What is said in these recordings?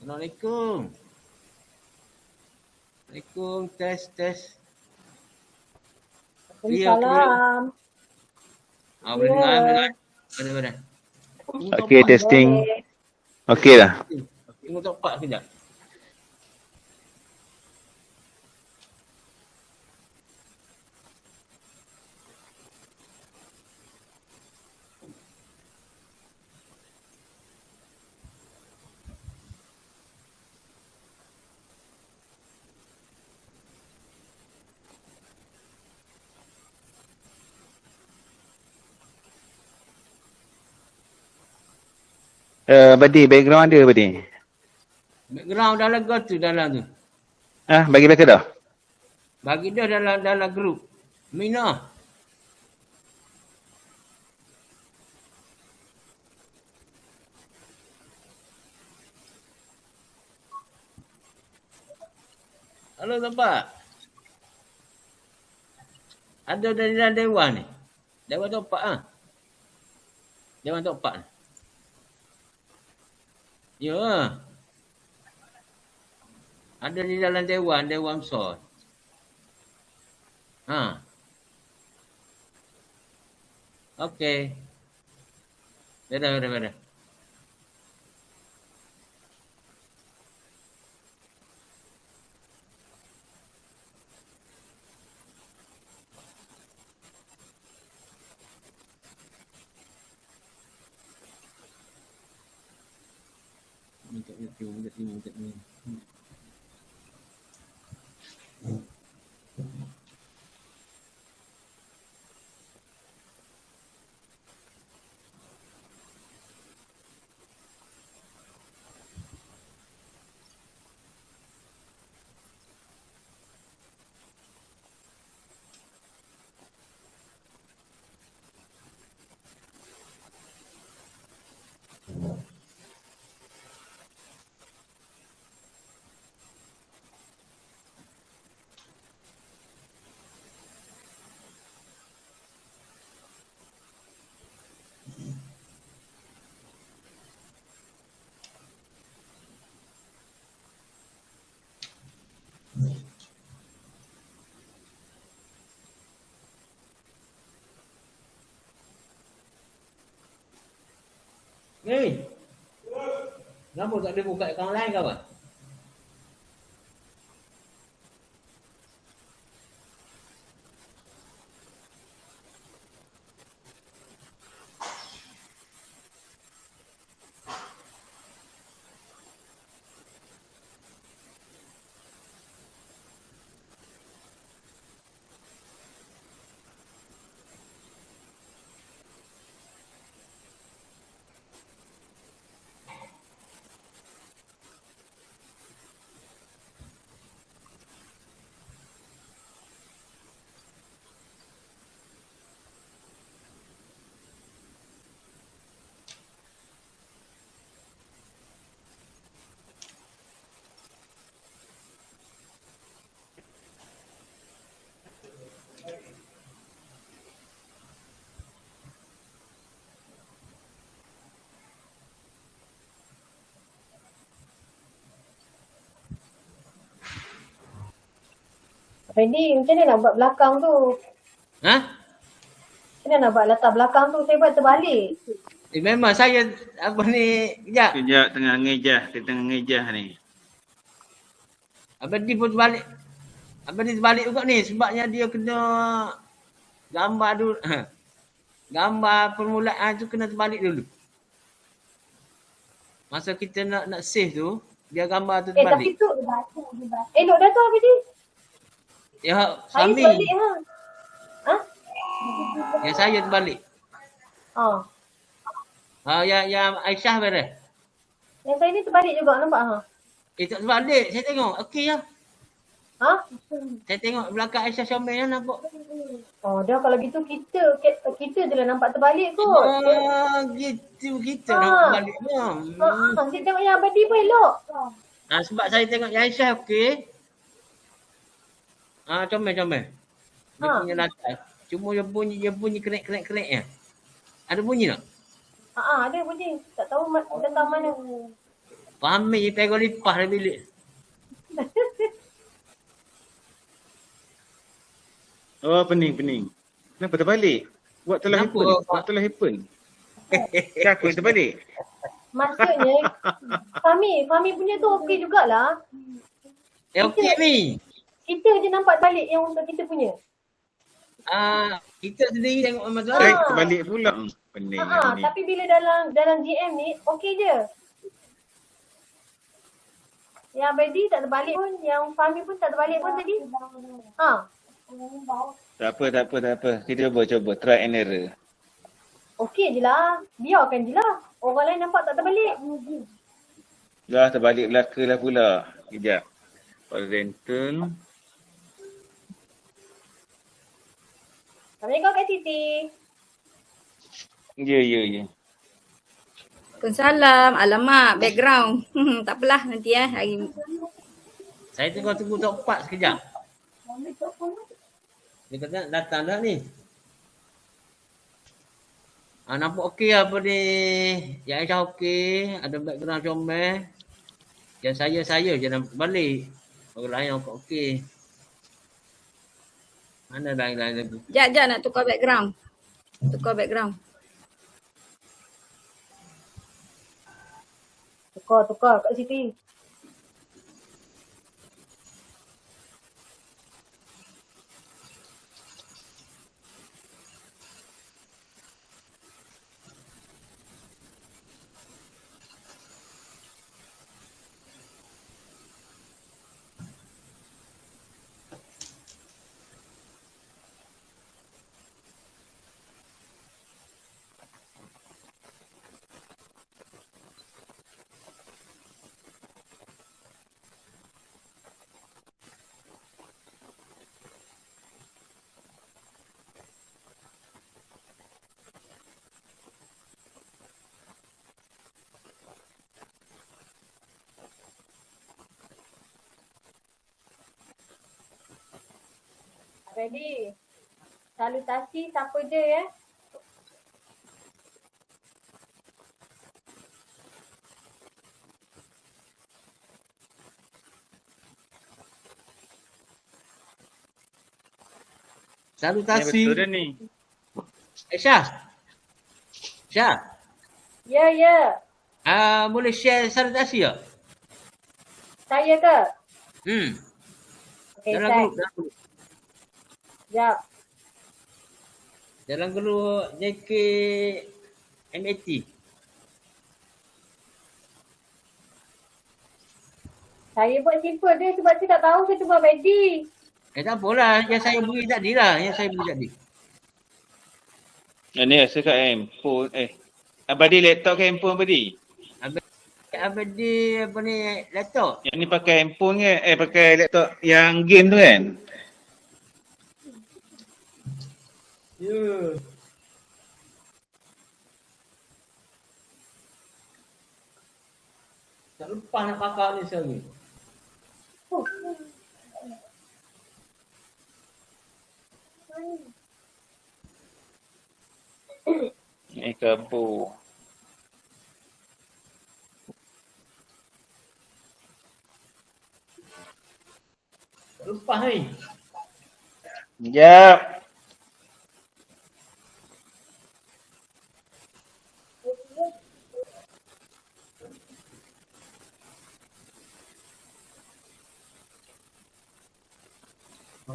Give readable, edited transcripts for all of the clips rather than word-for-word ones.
Assalamualaikum. Assalamualaikum. Tes. Waalaikumsalam. Boleh dengar. Boleh. Okey, testing. Okey dah. Tengok top part sekejap. Badi, background ada Badi? Background dah lega tu dalam tu. Bagi mereka dah? Bagi dia dalam grup. Mina. Halo Bapak. Ada dari dalam dewan ni. Dewan topak ah. Dewan topak ni. Ya. Ada di dalam dewan besar. Okey. Dah. Minta ni. Hei. Kenapa tak boleh buka akaun lain ke apa? Fendi, macam mana nak buat belakang tu? Macam mana nak buat latar belakang tu? Saya buat terbalik. Memang saya apa ni kejap. Kejap tengah ngejah ni. Abang Di pun terbalik. Abang Di terbalik juga ni sebabnya dia kena gambar dulu. Gambar permulaan tu kena terbalik dulu. Masa kita nak save tu, dia gambar tu terbalik. Tapi tu elok dah tu Abang Di. Ya, Saya Sami. terbalik Ya, saya terbalik. Yang Aisyah beres. Yang saya ni terbalik juga, nampak Tak terbalik. Saya tengok. Okey lah. Saya tengok belakang Aisyah Syamil lah nampak. Dah kalau gitu kita je lah nampak terbalik kot. Gitu kita nampak terbalik. Saya tengok yang Abang Di pun elok. Sebab saya tengok yang Aisyah okey. Comel. Dia punya latar. Cuma dia bunyi kenek ya. Ada bunyi tak? Ada bunyi. Tak tahu datang mana. Pamit je pegol lipas dalam bilik. Oh, pening. Kenapa terbalik? What telah Kenapa? happen? What telah happen? Kan aku yang terbalik. Maksudnya, Fahmi punya tu okey jugalah. Okey ni. Kita je nampak balik yang untuk kita punya. Kita sendiri tengok memang tu. Terbalik pula. Pening ni. Tapi bila dalam GM ni, okey je. Yang Abedi tak terbalik pun, yang Fahmi pun tak terbalik pun tadi. Tak apa. Kita cuba. Try and error. Okey je lah. Biarkan je lah. Orang lain nampak tak terbalik. Dah terbalik belaka lah pula. Kejap. Horizontal. Assalamualaikum Kak Siti. Ya. Waalaikumsalam. Alamak, background. Tak apalah nanti hari. Saya tengok tunggu tok 4 sekejap. Dia kata datang dah ni. Nampak okey apa ni. Yang Aisyah okey. Ada background comel. Yang saya je nampak balik. Orang lain nampak okey. Mana lain-lain lagi? Jap nak tukar background. Tukar background. Tukar Kak Siti. Ready. Salutasi siapa je ya? Salutasi. Betul dah ni. Aisyah. Aisyah. Ya. Boleh share salutasi tak? Saya ke? Okey, Dalam saya. grup. Jap. Dalam grup JK MAT. Saya buat simple dia sebab saya tak tahu saya tu buat Abedi. Tak apalah. Yang saya beri tadi lah. Ni rasa kat handphone. Abadi laptop ke handphone Abadi? Abadi apa ni laptop. Yang ni pakai handphone ke? Pakai laptop yang game tu kan? Ya. Tak lupa nak pakai ni sekarang. Kabur. Tak lupa ni. Sekejap.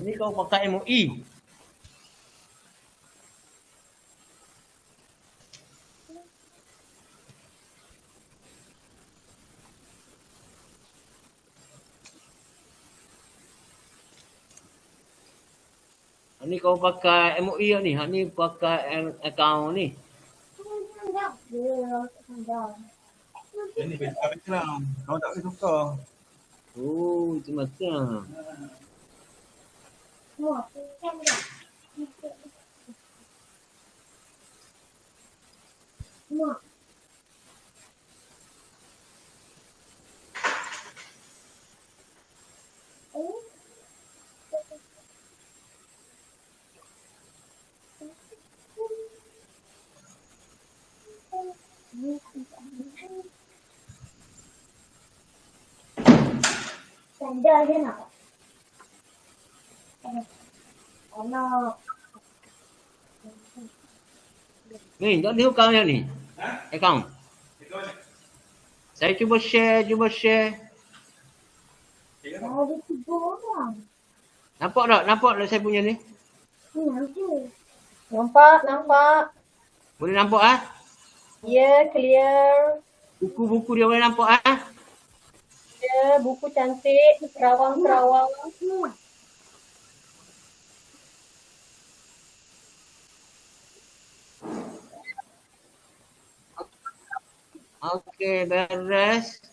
Ni kau pakai MOE. Ni kau pakai MOE ni. Ni pakai account ni. Ini background. Kau tak boleh tukar. Oh, itu macam. Ada je nak. Anak. Ni, tak ada hukam yang ni. Account. Saya cuba share. Ada 3 orang. Nampak tak saya punya ni? Ni ada. Nampak. Boleh nampak ah? Ya, clear. Buku-buku dia boleh nampak ah? Ya, buku cantik. Kerawang-kerawang. Okey, beres.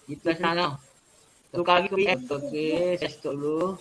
Kita sana. Tukar lagi ke Okey, saya stop dulu.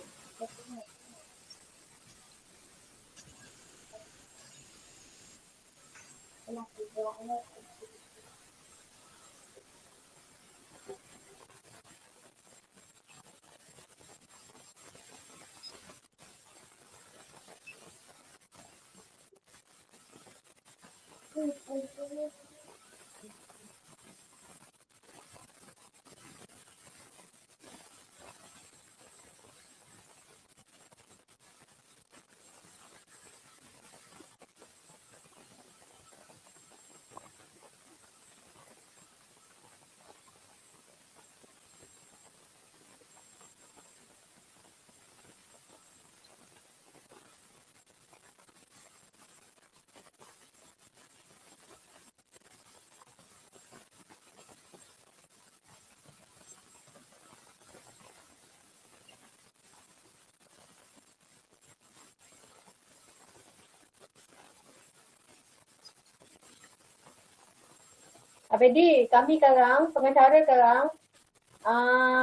Abedi, kami sekarang, pengacara sekarang,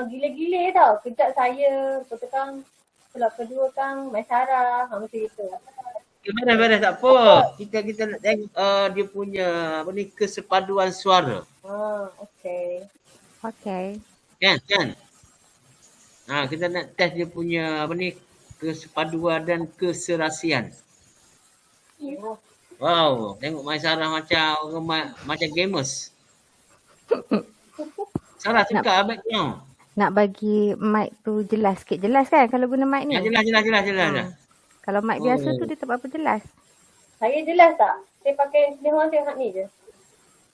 gila-gila tau. Kejap saya, lepas tu kan, pula kedua kan, Maisara, macam itu. Beres tak apa. Kita nak tengok dia punya apa ni kesepaduan suara. Okey. Okay. Kan? Kita nak test dia punya apa ni kesepaduan dan keserasian. Wow, tengok Maisarah macam gamers. Sarah suka background. Nak bagi mic tu jelas sikit. Jelas kan kalau guna mic ni? Jelas. Kalau mic biasa tu dia tak apa jelas. Saya jelas tak? Saya pakai ni orang tengok ni je.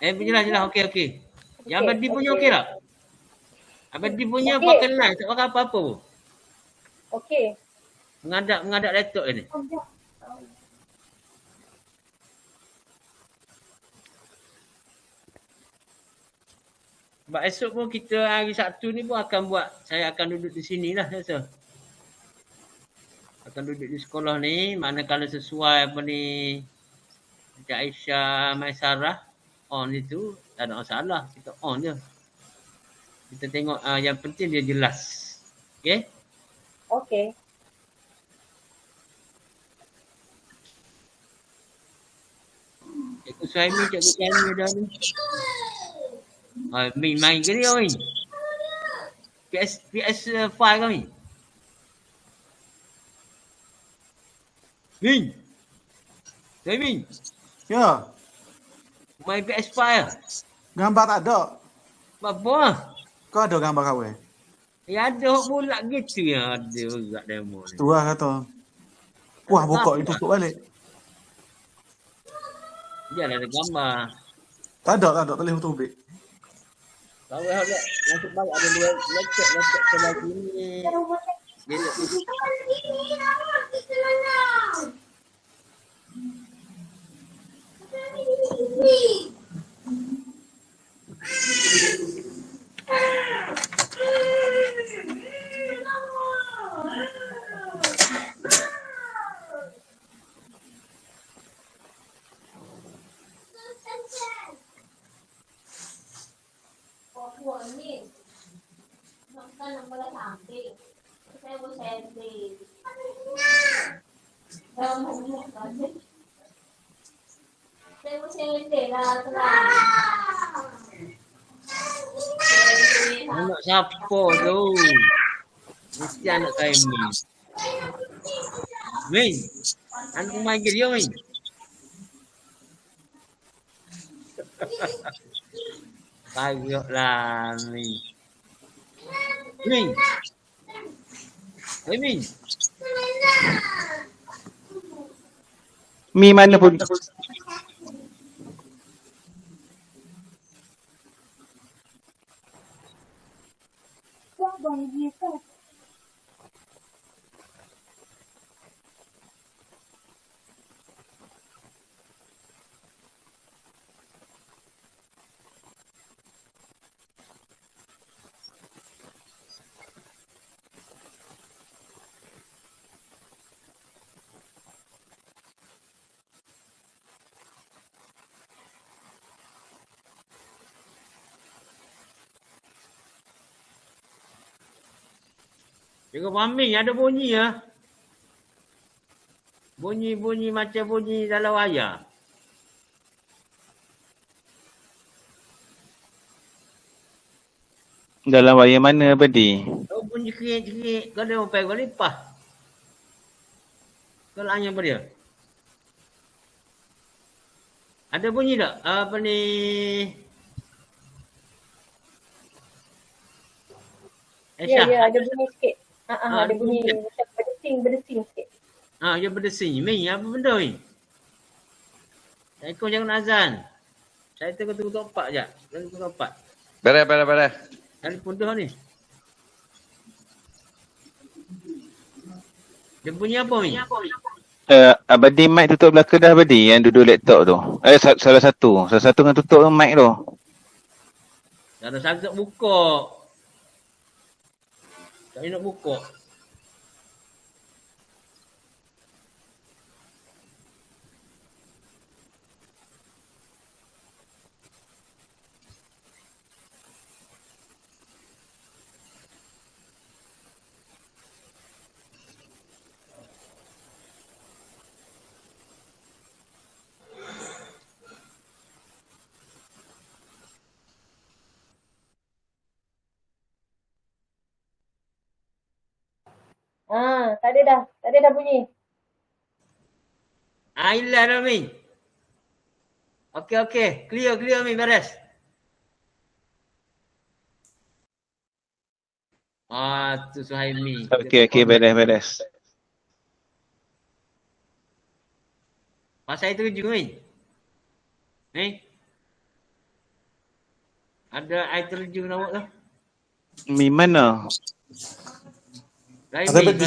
Jelas. Okey. Yang Abadi punya okey tak? Abadi punya Okey. pakai line, tak pakai apa-apa pun. Okey. Mengadap laptop ni. Sebab esok pun kita hari Sabtu ni pun saya akan duduk di sini lah rasa. Akan duduk di sekolah ni, manakala sesuai apa ni Cik Aisyah Maisarah on itu, tak ada masalah, kita on je. Kita tengok yang penting dia jelas. Okey? Okey. Cikgu Suhaimi dah ni. Main ke dia ni? PS5 kami. Min. Suhaimi, Ya, main PS5 lah. gambar tak ada. Apa? Kau ada gambar kawan? Ya ada hok bulat gitu yang ada juga demo ni. Tu lah kata. Wah, buka itu tutup balik. Dia ada gambar. Tak ada. Tak boleh tubik. Kalau ada masuk balik ada dua laptop sebelah sini. Dia nak anak siapa tu? Mesti anak saya ni. Min, anak main ke dia Min? Kagaklah Min. Min. Min. Mi mana pun. Cikgu Mami ada bunyi ya. Bunyi-bunyi macam bunyi dalam wayar. Dalam wayar mana Abadi? Oh, bunyi kerik-kerik. Kau ada orang kau lipah. Kau hanya apa dia? Ada bunyi tak? Apa ni? Ya, Aisyah. ada bunyi sikit. Ada bunyi macam berdesing sikit. Dia berdesing. Mi, apa benda ni? Assalamualaikum jangan azan. Saya tengok tutup empat je. Tutup empat. Beres. Telefon dah ni. Dia bunyi apa ni? Abadi mic tutup belakang dah Abadi yang duduk laptop tu. Salah satu dengan tutup tu mic tu. Tak ada sangat buka. Tak nak buka. Tak ada dah bunyi. Hilang dah Mi. Okey. Clear Mi, beres. Tu Suhaimi. Okey, beres. Pasal itu terjun Mi. Ada air terjun awak tu. Mi mana? Ada bedi.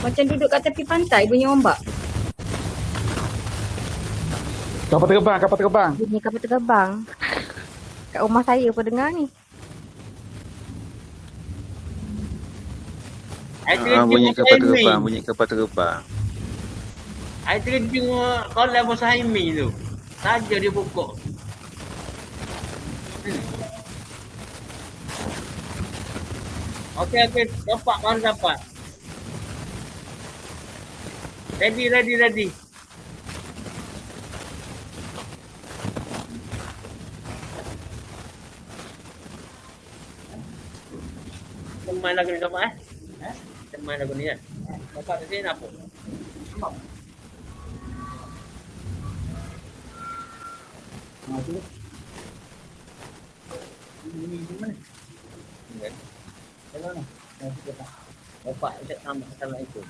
Macam duduk kat tepi pantai bunyi ombak. Kapal terbang. Bunyi kapal terbang. Kat rumah saya pun dengar ni. Bunyi kapal terbang. Air terjun kolam Suhaimi tu. Saja dia buka. Okey. Dapat. Ready. Teman lagu ni dapat Teman lagu ni kan? Dapat di sini apa? Dapat sama Assalamualaikum.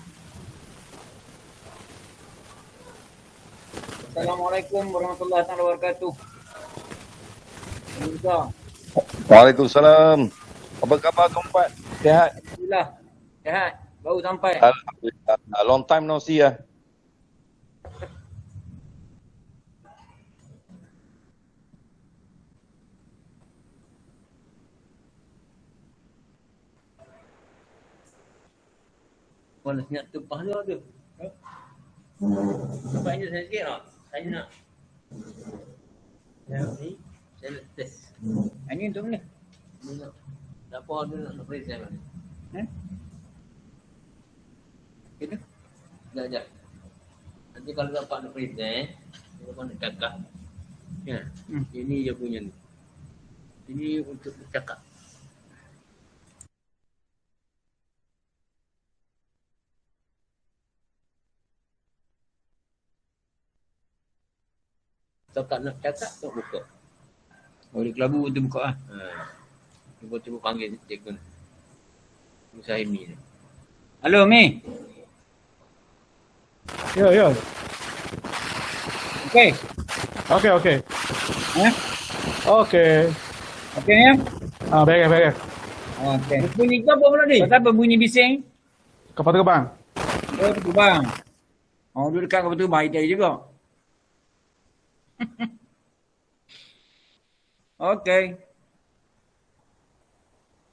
Assalamualaikum warahmatullahi wabarakatuh. Waalaikumsalam. Apa khabar tuan? Sihat? Alhamdulillah. Sihat. Baru sampai. Alhamdulillah. Long time no see ya. Mana nak tumpah tu tu. Nampaknya saya sikit tak? Saya nak. Ya, ni. Saya nak test. Ini untuk mana? Ni nak. Tak apa dia nak surprise saya. Itu. Sekejap. Nanti kalau dapat nak present, dia nak cakap. Ya. Ini dia punya ni. Ini untuk bercakap. Cakap nak cakap, tak buka. Oh, dia kelabu tu buka lah. Cuba panggil cikgu ni. Musahimi ni. Halo, Mi. Ya. Okey. Okey. Eh? Okey. Okey, ya? Beres. Okey. Bunyi kau apa pula ni? Pasal apa bunyi bising? Kapal terbang. Oh, tu bang. Oh, duduk dekat kapal terbang tadi juga. Okey.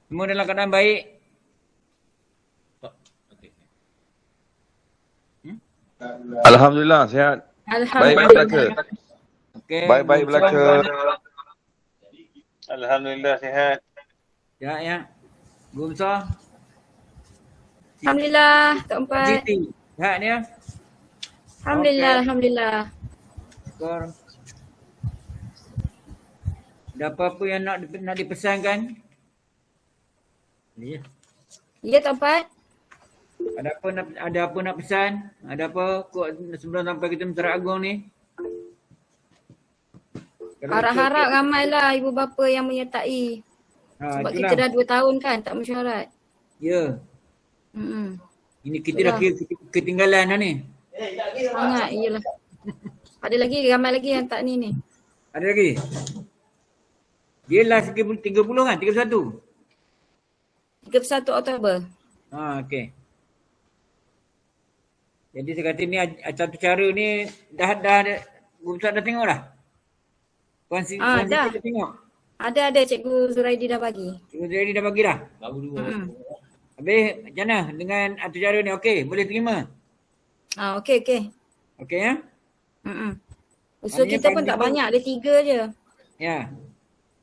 Semua dalam keadaan baik. Okey. Alhamdulillah sihat. Baik-baik belaka. Okey. Baik-baik belaka. Alhamdulillah sihat. Ya. Guru besar. Alhamdulillah, Tok Empat. Siti. Sihat ni ya? Alhamdulillah, Okey. Alhamdulillah. Syukur. Ada apa-apa yang nak dipesankan? Ni ya. Ya, Tok Empat. Ada apa nak pesan? Ada apa kok sebelum sampai kita Mesra Agung ni? Harap-harap ramailah ibu bapa yang menyertai. Sebab itulah. kita dah 2 tahun kan tak mesyuarat. Ya. Hmm. Ini kita dah ketinggalan dah ni. Sangat, iyalah. Ada lagi, ramai lagi yang tak ni. Ada lagi? Dia last 30 kan? 31? 31 Oktober. Okey. Jadi saya kata ni satu cara ni dah Guru Besar dah tengok dah? Kongsi dah. kita tengok? Ada Cikgu Zuraidi dah bagi. Cikgu Zuraidi dah bagi dah? Baru dua. Habis macam mana dengan atur cara ni? Okey, boleh terima? Okey. Okey ya? Usul Maknanya kita pun tak banyak, ada 3 je. Ya.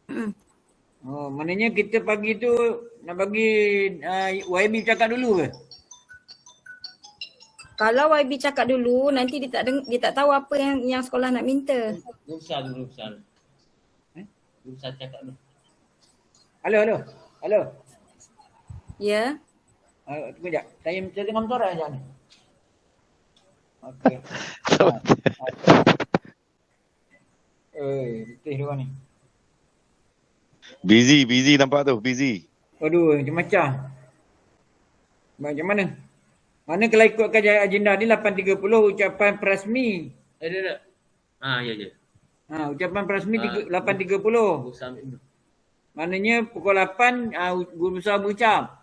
Mm. Oh, maknanya kita pagi tu nak bagi YB cakap dulu ke? Kalau YB cakap dulu, nanti dia tak tahu apa yang sekolah nak minta. Guru besar. Guru besar cakap dulu. Halo. Ya. Tunggu sekejap. Saya tengah mentorak sekejap ni. Okey. Letih dia orang ni. Busy nampak tu, busy. Waduh, macam-macam. Macam mana? Mana kalau ikutkan agenda ni 8.30 ucapan perasmi. Ya. Ya. Ucapan perasmi 8.30. Guru besar. Maknanya pukul 8 Guru Besar berucap.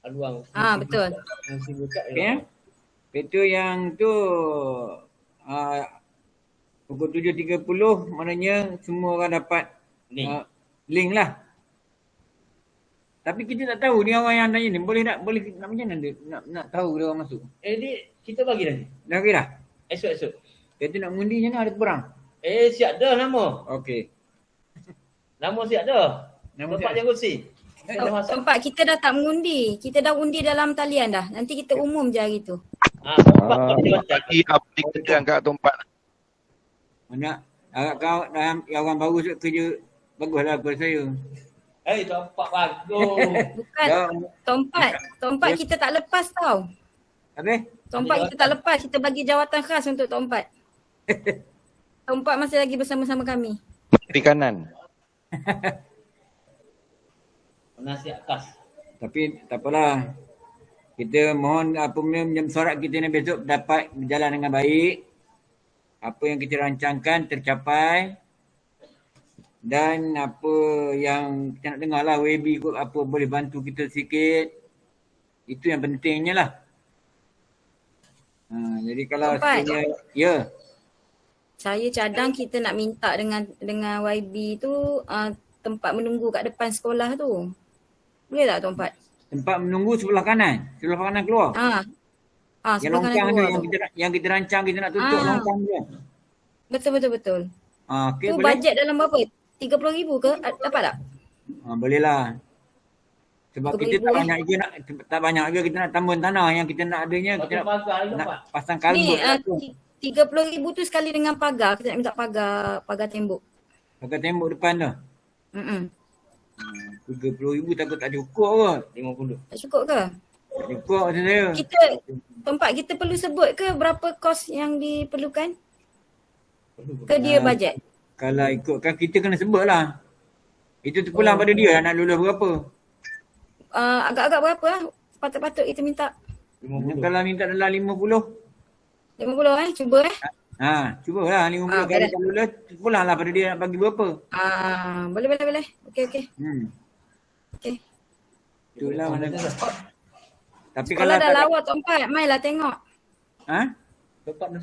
Aluang. Betul. Mesti buka Okey. Itu yang tu pukul 7.30 maknanya semua orang dapat link lah. Tapi kita tak tahu ni orang yang tanya ni boleh nak macam mana dia nak tahu dia orang masuk. Ni kita bagi dah ni. Dah okey dah? Esok. Kita nak mengundi macam mana ada kurang? Siap dah nama. Okey. Nama siap dah. Nama Tempat siap. yang kursi. Tempat kita dah tak mengundi. Kita dah undi dalam talian dah. Nanti kita umum je hari tu. Lagi update tekan kat tempat. Mana agak kau yang orang baru kerja baguslah kepada saya. Tempat bagus. Bukan. Tompat kita tak lepas tau. Habis? Tompat kita tak lepas. Kita bagi jawatan khas untuk Tompat. Tompat masih lagi bersama-sama kami. Kiri kanan. Nasihat khas. Tapi tak apalah. Kita mohon menyurat kita ni besok dapat berjalan dengan baik. Apa yang kita rancangkan tercapai. Dan apa yang kita nak dengar lah, WB kot apa boleh bantu kita sikit. Itu yang pentingnya lah. Jadi kalau Tuan Pat. sekiranya, ya. Saya cadang kita nak minta dengan YB tu tempat menunggu kat depan sekolah tu. Boleh tak Tuan Pat? Tempat menunggu sebelah kanan keluar. Yang Sebelah kanan longkang tu, keluar tu. yang kita rancang, kita nak tutup longkang tu. Betul. Okey, Tu boleh. bajet dalam berapa? 30,000 ke? Dapat tak? Boleh lah. Sebab 30,000 kita tak banyak juga kita nak tambun tanah. Yang kita nak adanya, kita nak pasang Ni kalbut. 30,000 tu sekali dengan pagar. Kita nak minta pagar tembok. Pakai tembok depan tu. 30,000 takut tak cukup kot. 50. Tak cukup ke? Tak cukup macam saya. Tempat kita perlu sebut ke berapa kos yang diperlukan? Ke dia bajet? Kalau ikutkan kita kena sebut lah. Itu terpulang pada dia nak lulus berapa. Agak-agak berapa lah? Patut-patut kita minta. Kalau minta dalam 50. 50 cuba Cubalah 50 kali kalau lulus. Terpulang lah pada dia nak bagi berapa. Boleh. Okey. Okey. Itulah mana. Tapi Sekolah kalau dah lawa Tuan Pat, mailah tengok.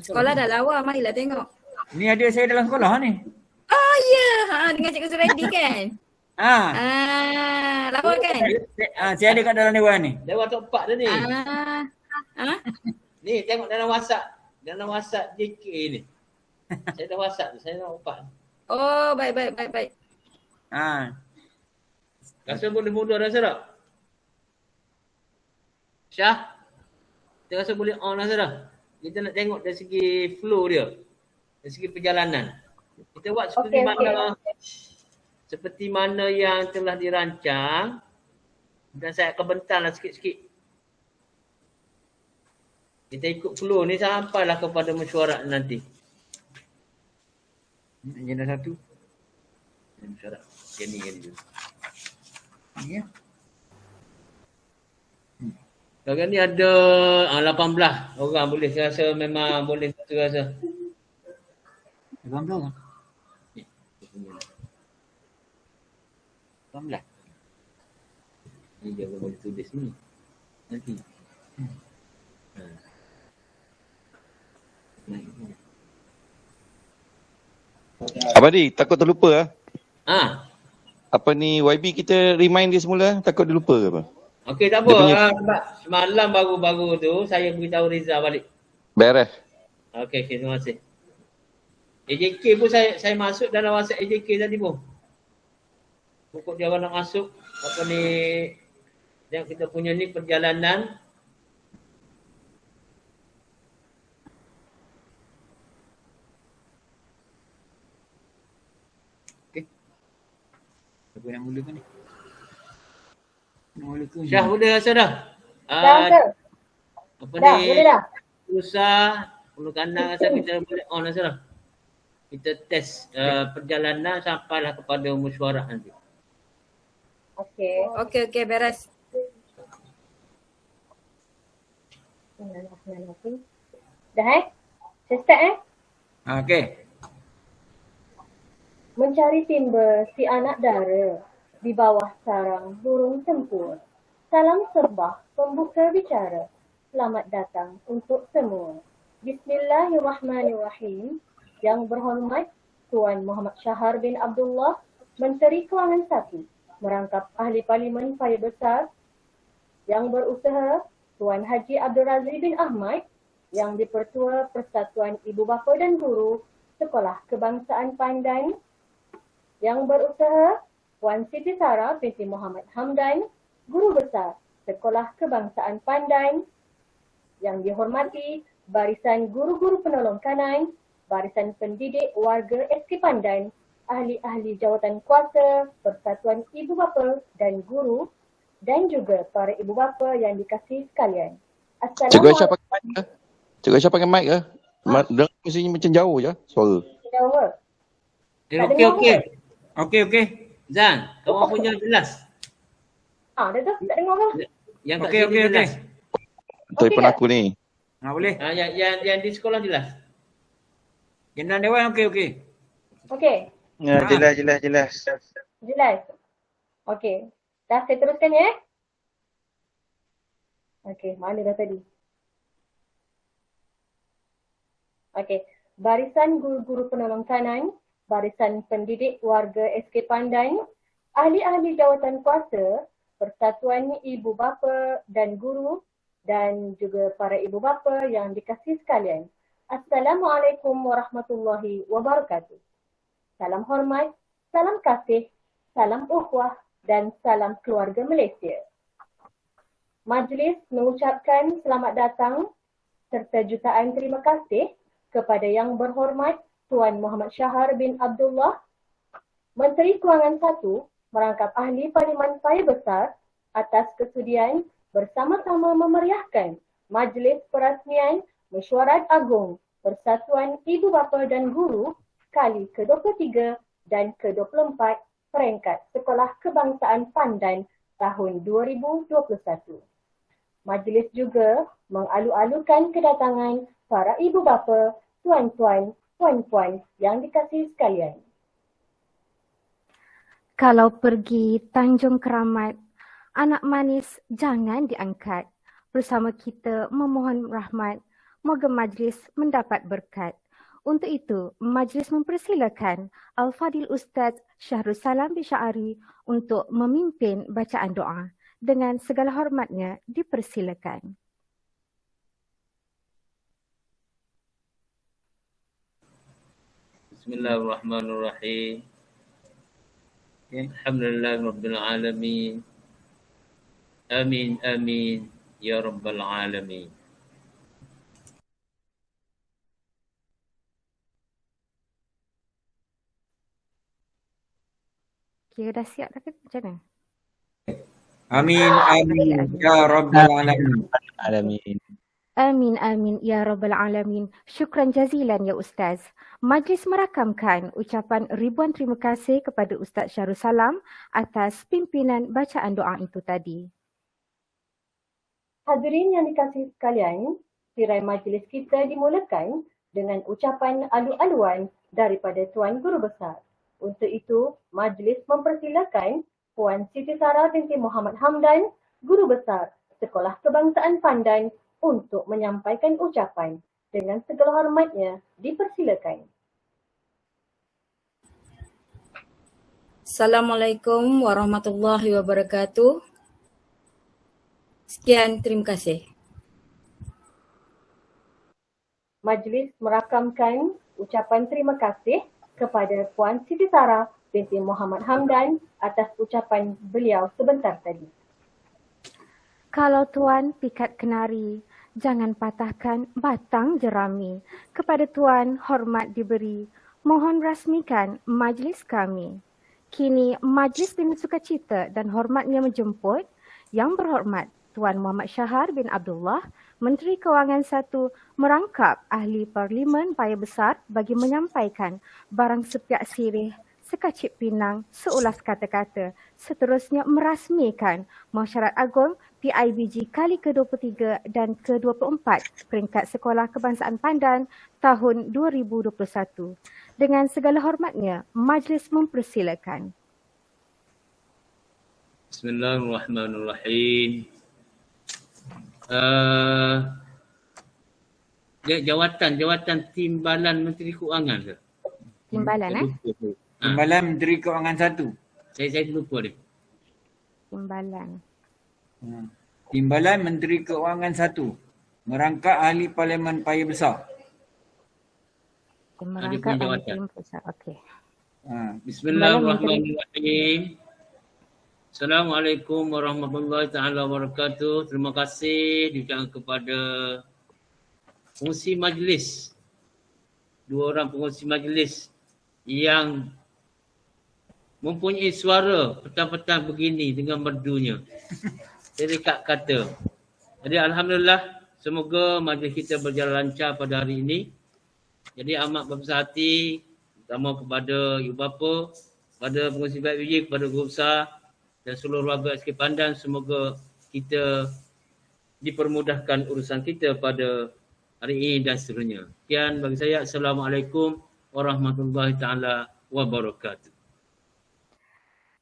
Sekolah dah lawa, marilah tengok. Ni ada saya dalam sekolah ni. Oh ya, dengan Cikgu Zuraidi kan? Lawa kan? Saya ada kat dalam dewan ni. Dewan Tok Pak dah ni. Ah. Ni tengok dalam WhatsApp. Dalam WhatsApp JK ni. Saya dah WhatsApp tu. Saya nak Pak. Oh, baik. Rasa boleh mudah rasa tak? Syah? Kita rasa boleh on rasa dah? Kita nak tengok dari segi flow dia. Dari segi perjalanan. Kita buat seperti mana yang telah dirancang. Dan saya akan bentanglah sikit-sikit. Kita ikut flow ni sampailah kepada mesyuarat nanti. Agenda satu. Mesyuarat. Ni dulu. Ya. Sekarang ni ada 18 orang boleh. Saya rasa memang boleh saya rasa. 18 orang. 18. Ni dia boleh tulis ni. Nanti. Abadi, takut terlupa Apa ni YB kita remind dia semula, takut dia lupa ke apa? Okey, tak apa. Semalam baru-baru tu saya beritahu Riza balik. Beres. Okey, terima kasih. AJK pun saya masuk dalam WhatsApp AJK tadi pun. Pokok dia orang nak masuk apa ni yang kita punya ni perjalanan. Okey. Siapa yang mulakan ni? Syah boleh rasa dah? Dah. Apa Dah, ni? boleh dah. Usah ulu kanan rasa kita boleh on rasa dah. Kita test perjalanan sampailah kepada mesyuarat nanti. Okey, beres. Dah Saya start Okey. Mencari timba si anak dara di bawah sarang burung tempur. Salam sembah pembuka bicara. Selamat datang untuk semua. Bismillahirrahmanirrahim. Yang berhormat Tuan Muhammad Shahar bin Abdullah, Menteri Kewangan 1, merangkap Ahli Parlimen Paya Besar. Yang berusaha Tuan Haji Abdul Razif bin Ahmad, yang di-Pertua Persatuan Ibu Bapa dan Guru Sekolah Kebangsaan Pandan. Yang berusaha Puan Siti Sarah binti Muhammad Hamdan, Guru Besar Sekolah Kebangsaan Pandan. Yang dihormati Barisan Guru-Guru Penolong Kanan, Barisan Pendidik Warga SK Pandan, Ahli-ahli jawatan kuasa Persatuan Ibu Bapa dan Guru, dan juga para ibu bapa yang dikasihi sekalian. Cikgu Aisyah pakai mic ke? Cikgu Aisyah pakai mic ke? Dengar musinya macam jauh je suara. Okey. Zan, kamu punya jelas? Dah tu, tak dengar apa? Yang kat Okey. sini jelas? Telefon aku ni. Boleh. Yang di sekolah jelas? Yang dalam dewan okey. Okey. Ya, jelas. Jelas? Okey. Dah saya teruskan ya? Okey, mana dah tadi? Okey. Barisan guru-guru penolong kanan, barisan pendidik warga SK Pandan, ahli-ahli jawatan kuasa, persatuan ibu bapa dan guru dan juga para ibu bapa yang dikasihi sekalian. Assalamualaikum warahmatullahi wabarakatuh. Salam hormat, salam kasih, salam ukhuwah dan salam keluarga Malaysia. Majlis mengucapkan selamat datang serta jutaan terima kasih kepada Yang Berhormat Tuan Muhammad Shahar bin Abdullah, Menteri Kewangan 1, merangkap Ahli Parlimen Paya Besar atas kesudian bersama-sama memeriahkan Majlis Perasmian Mesyuarat Agung Persatuan Ibu Bapa dan Guru kali ke-23 dan ke-24 peringkat Sekolah Kebangsaan Pandan tahun 2021. Majlis juga mengalu-alukan kedatangan para ibu bapa, tuan-tuan, puan-puan yang dikasihi sekalian. Kalau pergi Tanjung Keramat, anak manis jangan diangkat. Bersama kita memohon rahmat, moga majlis mendapat berkat. Untuk itu, majlis mempersilakan Al-Fadil Ustaz Syahrul Salam bin Sya'ari untuk memimpin bacaan doa. Dengan segala hormatnya, dipersilakan. Bismillahirrahmanirrahim. Alhamdulillahirabbil alamin. Amin amin ya rabbal alamin. Kira dah siap dah ke macam mana? Amin ya rabbal alamin. Amin ya rabbal alamin. Syukran jazilan ya Ustaz. Majlis merakamkan ucapan ribuan terima kasih kepada Ustaz Syahrul Salam atas pimpinan bacaan doa itu tadi. Hadirin yang dikasihi sekalian, tirai majlis kita dimulakan dengan ucapan alu-aluan daripada Tuan Guru Besar. Untuk itu, majlis mempersilakan Puan Siti Sarah binti Muhammad Hamdan, Guru Besar Sekolah Kebangsaan Pandan untuk menyampaikan ucapan. Dengan segala hormatnya, dipersilakan. Assalamualaikum warahmatullahi wabarakatuh. Sekian, terima kasih. Majlis merakamkan ucapan terima kasih kepada Puan Siti Sarah binti Muhammad Hamdan atas ucapan beliau sebentar tadi. Kalau Tuan pikat kenari, jangan patahkan batang jerami. Kepada Tuan hormat diberi, mohon rasmikan majlis kami. Kini majlis dengan sukacita dan hormatnya menjemput Yang Berhormat Tuan Muhammad Shahar bin Abdullah, Menteri Kewangan 1, merangkap Ahli Parlimen Paya Besar bagi menyampaikan barang sepiak sirih, sekacip pinang, seulas kata-kata. Seterusnya merasmikan Mesyuarat Agung PIBG kali ke-23 dan ke-24 peringkat Sekolah Kebangsaan Pandan tahun 2021. Dengan segala hormatnya, majlis mempersilakan. Bismillahirrahmanirrahim. Jawatan Timbalan Menteri Keuangan ke? Timbalan Timbalan Menteri Kewangan 1. Saya lupa dia. Timbalan. Timbalan Menteri Kewangan 1. Merangkap Ahli Parlimen Paya Besar. Merangkap Ahli Parlimen Besar. Okey. Bismillahirrahmanirrahim. Assalamualaikum warahmatullahi taala wabarakatuh. Terima kasih diucapkan kepada pengurusi majlis. Dua orang pengurusi majlis yang mempunyai suara petang-petang begini dengan merdunya. Saya dekat kata. Jadi alhamdulillah, semoga majlis kita berjalan lancar pada hari ini. Jadi amat berbesar hati, terutama kepada ibu bapa, kepada pengurusi PIBG, kepada guru besar dan seluruh warga SK Pandan. Semoga kita dipermudahkan urusan kita pada hari ini dan seterusnya. Sekian bagi saya. Assalamualaikum warahmatullahi taala wabarakatuh.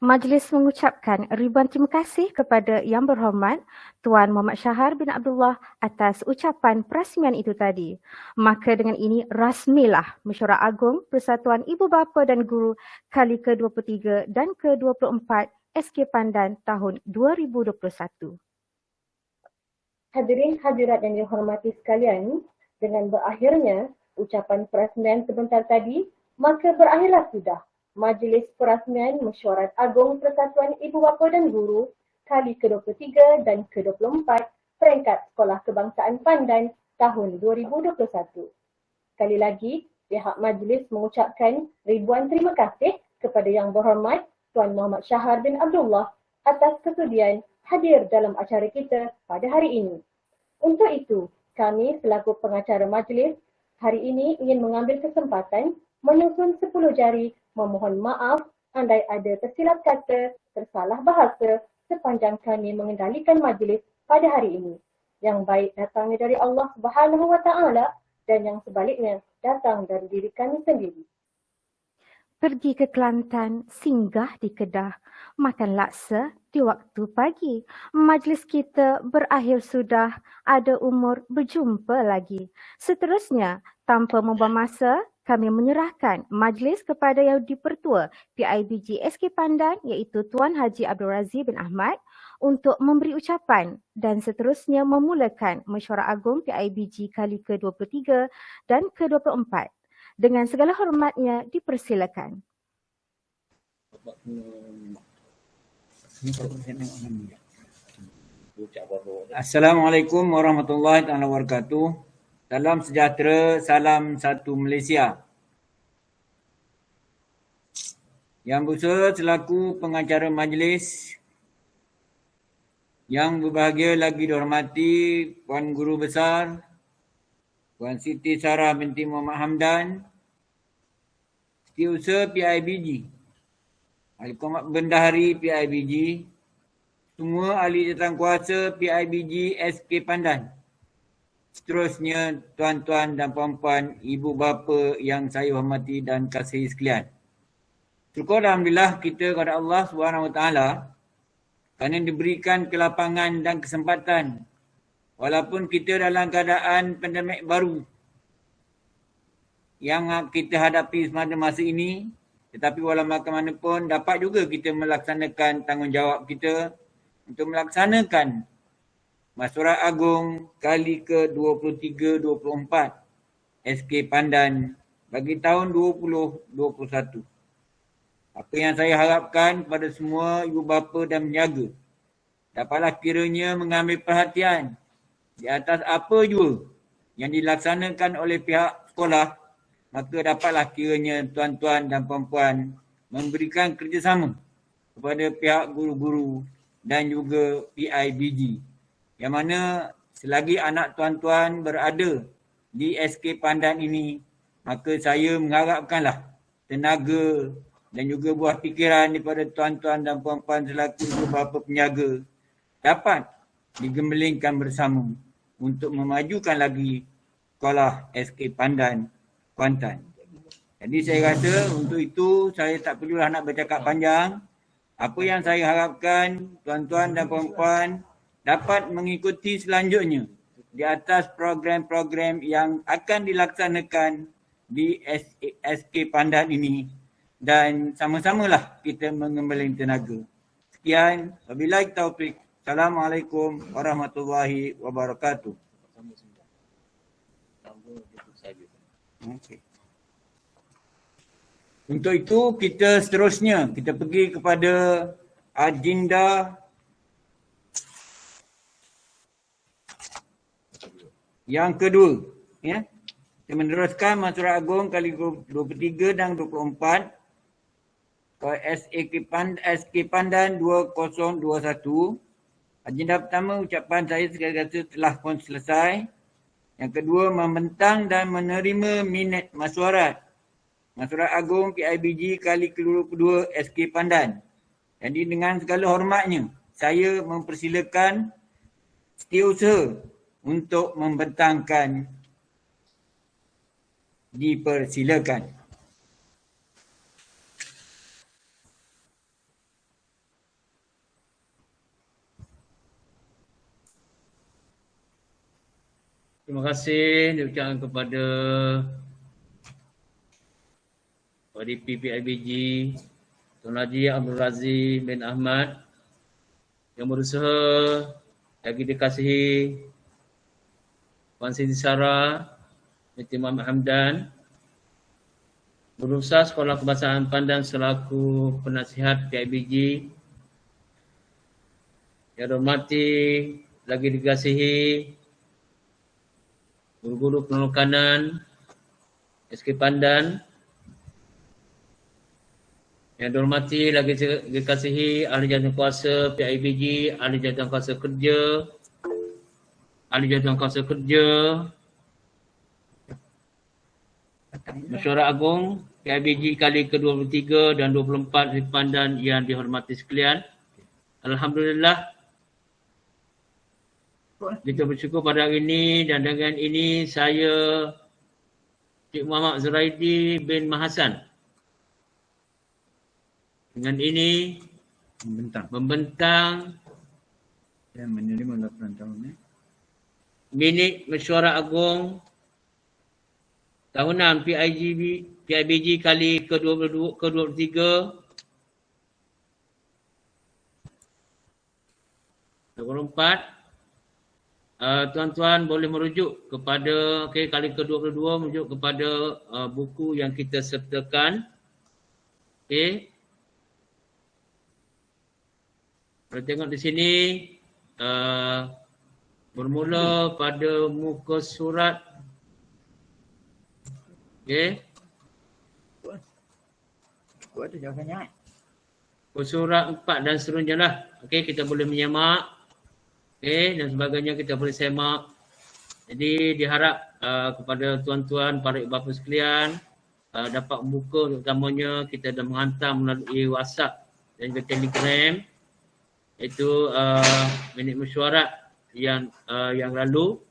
Majlis mengucapkan ribuan terima kasih kepada Yang Berhormat Tuan Muhammad Shahar bin Abdullah atas ucapan perasmian itu tadi. Maka dengan ini rasmilah Mesyuarat Agung Persatuan Ibu Bapa dan Guru kali ke-23 dan ke-24 SK Pandan tahun 2021. Hadirin hadirat yang dihormati sekalian, dengan berakhirnya ucapan perasmian sebentar tadi, maka berakhirlah sudah Majlis Perasmian Mesyuarat Agung Persatuan Ibu Bapa dan Guru kali ke-23 dan ke-24 peringkat Sekolah Kebangsaan Pandan tahun 2021. Sekali lagi, pihak majlis mengucapkan ribuan terima kasih kepada Yang Berhormat Tuan Muhammad Shahar bin Abdullah atas kesudian hadir dalam acara kita pada hari ini. Untuk itu, kami selaku pengacara majlis hari ini ingin mengambil kesempatan menyusun 10 jari memohon maaf andai ada tersilap kata, tersalah bahasa sepanjang kami mengendalikan majlis pada hari ini. Yang baik datangnya dari Allah Subhanahu Wa Taala dan yang sebaliknya datang dari diri kami sendiri. Pergi ke Kelantan, singgah di Kedah, makan laksa di waktu pagi. Majlis kita berakhir sudah, ada umur berjumpa lagi. Seterusnya, tanpa membuang masa, kami menyerahkan majlis kepada Yang di-Pertua PIBG SK Pandan iaitu Tuan Haji Abdul Razi bin Ahmad untuk memberi ucapan dan seterusnya memulakan Mesyuarat Agung PIBG kali ke-23 dan ke-24. Dengan segala hormatnya dipersilakan. Assalamualaikum warahmatullahi wabarakatuh. Salam sejahtera, salam satu Malaysia. Yang Besar selaku pengacara majlis, yang berbahagia lagi dihormati Puan Guru Besar, Puan Siti Sarah binti Muhammad Hamdan, Setiausaha PIBG, Ahli Komat Bendahari PIBG, semua ahli jawatankuasa PIBG SK Pandan. Seterusnya, tuan-tuan dan puan-puan, ibu bapa yang saya hormati dan kasihi sekalian. Syukur Alhamdulillah kita kepada Allah SWT kerana diberikan kelapangan dan kesempatan walaupun kita dalam keadaan pandemik baru yang kita hadapi semasa masa ini, tetapi walau bagaimanapun dapat juga kita melaksanakan tanggungjawab kita untuk melaksanakan Mesyuarat Agung kali ke-23-24 SK Pandan bagi tahun 2021. Apa yang saya harapkan kepada semua ibu bapa dan penjaga, dapatlah kiranya mengambil perhatian di atas apa jua yang dilaksanakan oleh pihak sekolah, maka dapatlah kiranya tuan-tuan dan puan-puan memberikan kerjasama kepada pihak guru-guru dan juga PIBG. Yang mana selagi anak tuan-tuan berada di SK Pandan ini, maka saya mengharapkanlah tenaga dan juga buah fikiran daripada tuan-tuan dan puan-puan selaku ibu bapa penjaga dapat digemblengkan bersama untuk memajukan lagi sekolah SK Pandan, Kuantan. Jadi saya rasa untuk itu saya tak perlulah nak bercakap panjang. Apa yang saya harapkan tuan-tuan dan puan-puan dapat mengikuti selanjutnya di atas program-program yang akan dilaksanakan di SK Pandan ini dan sama-samalah kita mengembalikan tenaga. Sekian, wabillahi taufik. Assalamualaikum warahmatullahi wabarakatuh. Okay. Untuk itu kita seterusnya kita pergi kepada agenda yang kedua, ya. Kita meneruskan Mesyuarat Agung kali 23 dan 24 SK Pandan 2021. Agenda pertama, ucapan saya sekali kata telah pun selesai. Yang kedua, membentang dan menerima minat mesyuarat Mesyuarat Agung PIBG kali kedua SK Pandan. Jadi dengan segala hormatnya, saya mempersilakan Setiausaha untuk membentangkan. Dipersilakan. terima kasih diucapkan kepada ODP PIBG Tuan Haji Abdul Razi bin Ahmad yang berusaha lagi dikasihi Puan Siti Sarah binti Muhammad Hamdan, berusaha Sekolah Kebangsaan Pandan selaku penasihat PIBG. Yang hormati lagi dikasihi guru-guru penolokanan SK Pandan. Yang dihormati lagi dikasihi ahli jawatankuasa PIBG, ahli jawatankuasa kerja, ahli jawatankuasa kerja, Mesyuarat Agung PIBG kali ke-23 dan 24 di Pandan yang dihormati sekalian. Alhamdulillah, kita bersyukur pada hari ini, dan dengan ini saya Cik Muhammad Zuraidi bin Mahasan dengan ini membentang Dan menerima laporan tahun minit mesyuarat agung tahunan PIBG kali ke-23 24. Tuan-tuan boleh merujuk kepada kali ke-22, merujuk kepada buku yang kita sertakan. Kalau tengok di sini bermula pada muka surat Kuat tu jawapannya. muka surat 4 dan seterusnya lah. Kita boleh menyemak. Dan sebagainya kita boleh semak. Jadi diharap kepada tuan-tuan, para ibu bapa sekalian dapat membuka, terutamanya kita dah menghantar melalui WhatsApp dan juga Telegram, iaitu minit mesyuarat yang lalu,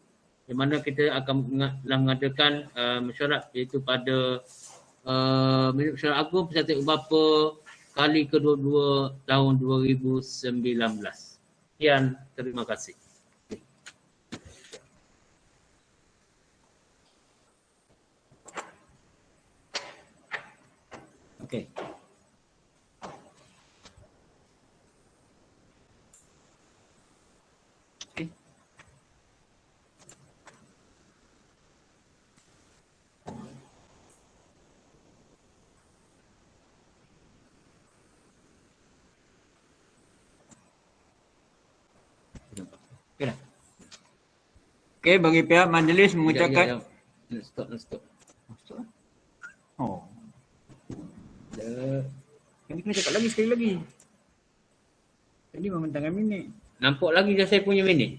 di mana kita akan mengadakan mesyuarat, iaitu pada minit mesyuarat agung Persatuan Ibu Bapa kali ke-22 tahun 2019. Sekian, terima kasih. Okey. Okey, bagi pihak majlis mengucapkan Stop. Oh. Kami kena cakap lagi sekali lagi. Tadi membentangkan minit. Nampak lagi dah saya punya minit?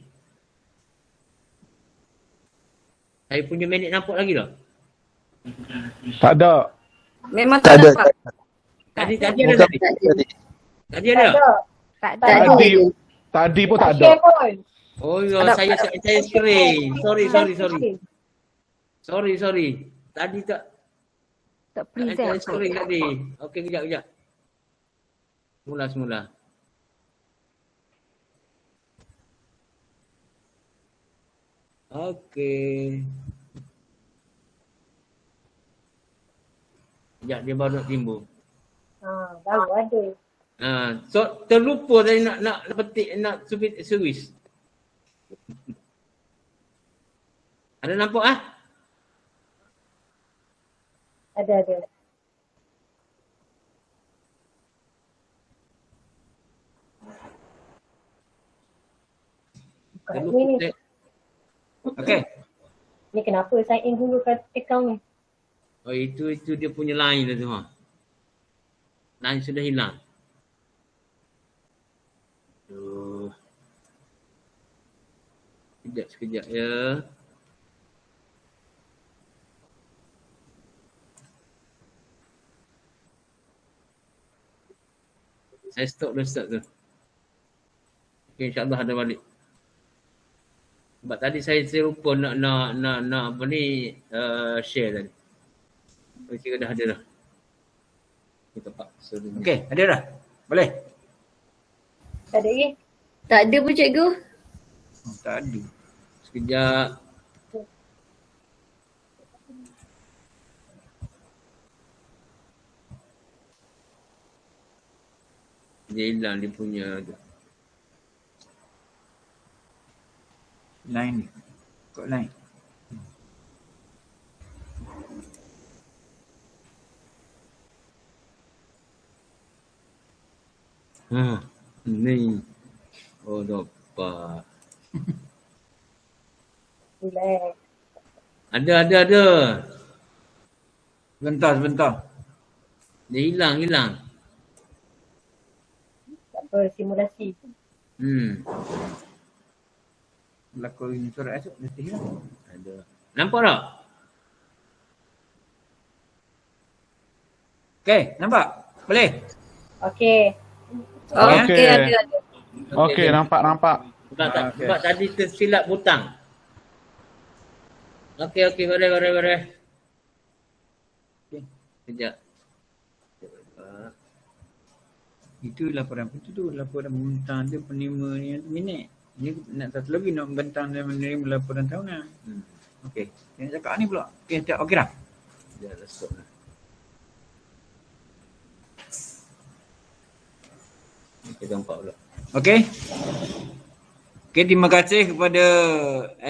Saya punya minit nampak lagi tak? Tak ada. Memang tak nampak. Tadi ada tadi? Tadi ada? Tak ada. Tadi pun tak Tak ada. share pun. Oh ya, saya screen. Sorry. Tadi tak Tak saya present. screen tadi. Okey, kejap. Semula. Okey. Sekejap dia baru nak timbul. Baru ada. So terlupa tadi nak petik, nak submit. Ada nampak Ada. Ni. Okey. Ni kenapa sign in dulu kat akaun ni? Oh, itu dia punya line dah tu. Line sudah hilang. Aduh. Sekejap ya. Saya stop tu. Okay, insyaAllah ada balik. Sebab tadi saya lupa nak apa ni share tadi. Kira dah ada dah. Kita pak. Okey, ada dah. Boleh? Tak ada lagi? Tak ada pun cikgu. Tak ada. Sekejap. Dia hilang dia punya tu. Line ni. Kod line. Ni. Oh, dapat. Relax. Ada. Sebentar. Dia hilang. Tak apa, simulasi. Lakon surat esok mesti hilang. Ada. Nampak tak? Okey, nampak? Boleh? Okey. Okey, ada. Okey, nampak. Sebab tadi tersilap butang. Okey, boleh. Sekejap. Itu laporan membentang dia penerima ni minit. Ni nak satu lagi nak membentang dan menerima laporan tahunan. Okey. Yang cakap ni pula. Okey dah. Dah stop lah. Kita nampak pula. Okey, terima kasih kepada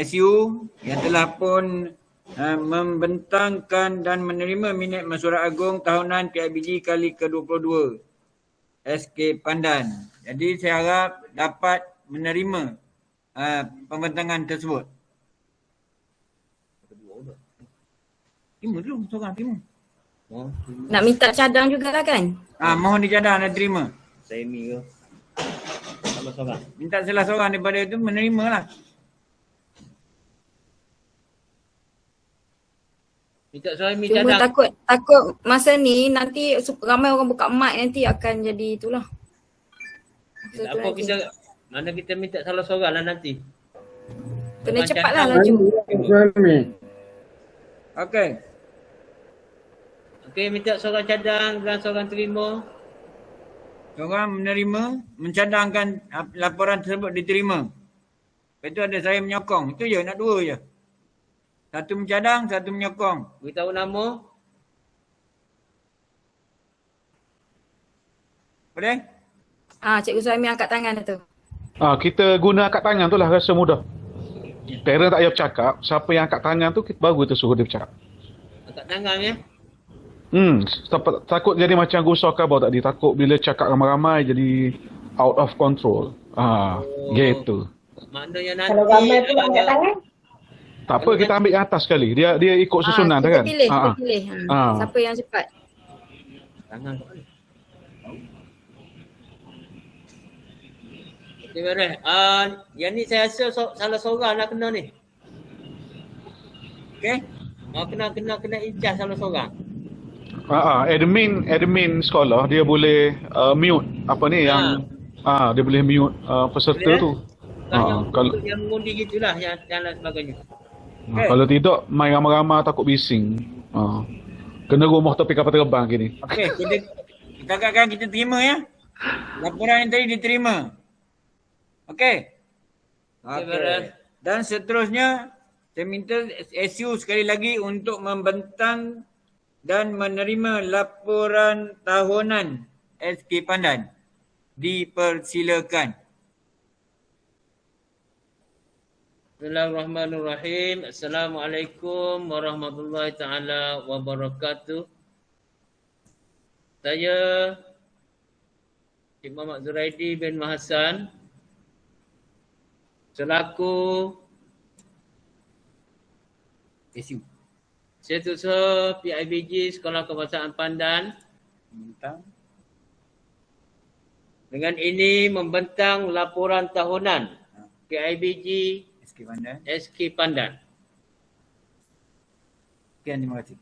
SU yang telah pun membentangkan dan menerima minit mesyuarat agung tahunan PIBG kali ke-22 SK Pandan. Jadi saya harap dapat menerima pembentangan tersebut. Terima dulu, seorang terima. Nak minta cadang jugalah kan? Mohon dicadang dan terima. Semi ke? Salah-salah. Minta salah seorang daripada itu menerima lah. Minta suami Cuma cadang. takut masa ni nanti ramai orang buka mic nanti akan jadi itulah. Tak apa kita minta salah seorang lah nanti. Kena Abang cepatlah cadang. laju. Okey, minta seorang cadang dan seorang terima. Seorang menerima, mencadangkan laporan tersebut diterima. Lepas tu ada saya menyokong. Itu je, nak dua je. Satu mencadang, satu menyokong. Beritahu nama. Boleh? Cikgu Suhaimi angkat tangan tu. Kita guna angkat tangan tu lah, rasa mudah. Parent tak payah bercakap, siapa yang angkat tangan tu baru kita suruh dia bercakap. Angkat tangan ya. Takut jadi macam Gusoh Khabar tadi, takut bila cakap ramai-ramai jadi out of control. Gitu. Maknanya nanti Kalau ramai pun angkat tangan. Tak apa, kita ambil yang atas sekali. Dia ikut susunan dah kan? Kita pilih. Siapa yang cepat. Tangan kat mana? Okay, beres. Yang ni saya rasa salah seorang nak kena ni. Okey? Kena ijaz salah seorang. Admin sekolah dia boleh mute apa ni yang dia boleh mute peserta Boleh, tu. Kalau yang mengundi gitulah yang lain sebagainya. Kalau tidak main ramai-ramai takut bising. Kena rumah topik kapal terbang gini. Okey, kita terima ya. Laporan yang tadi diterima. Okey. Beres. Dan seterusnya saya minta SU sekali lagi untuk membentang dan menerima laporan tahunan SK Pandan. Dipersilakan. Bismillahirrahmanirrahim. Assalamualaikum warahmatullahi taala wabarakatuh. Saya Cik Muhammad Zuraidi bin Mahasan selaku SU Setiausaha PIBG Sekolah Kebangsaan Pandan dengan ini membentang laporan tahunan PIBG SK Pandan. Sekian, terima kasih.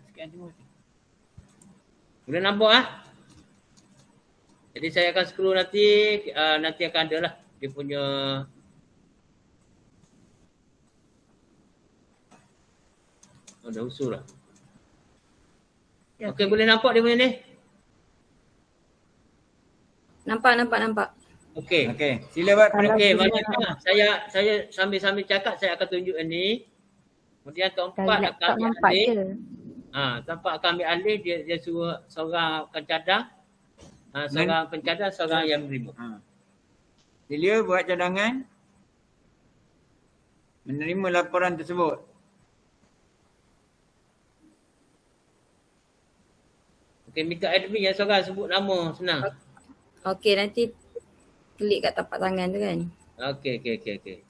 Sekian, terima kasih. Boleh nampak Jadi saya akan scroll nanti akan ada lah dia punya dah usul lah. Okey, boleh nampak dia punya ni? Nampak. Okey. Sila buat. Okey, maknanya saya sambil cakap saya akan tunjuk ini. Kemudian keempat akan ambil alih. Tampak akan ambil alih, dia suruh seorang akan cadang. Seorang pencadang, seorang yang menerima. Sila buat cadangan menerima laporan tersebut. Okey, minta admin yang seorang sebut nama, senang. Okey, nanti klik kat tapak tangan tu kan. Okey.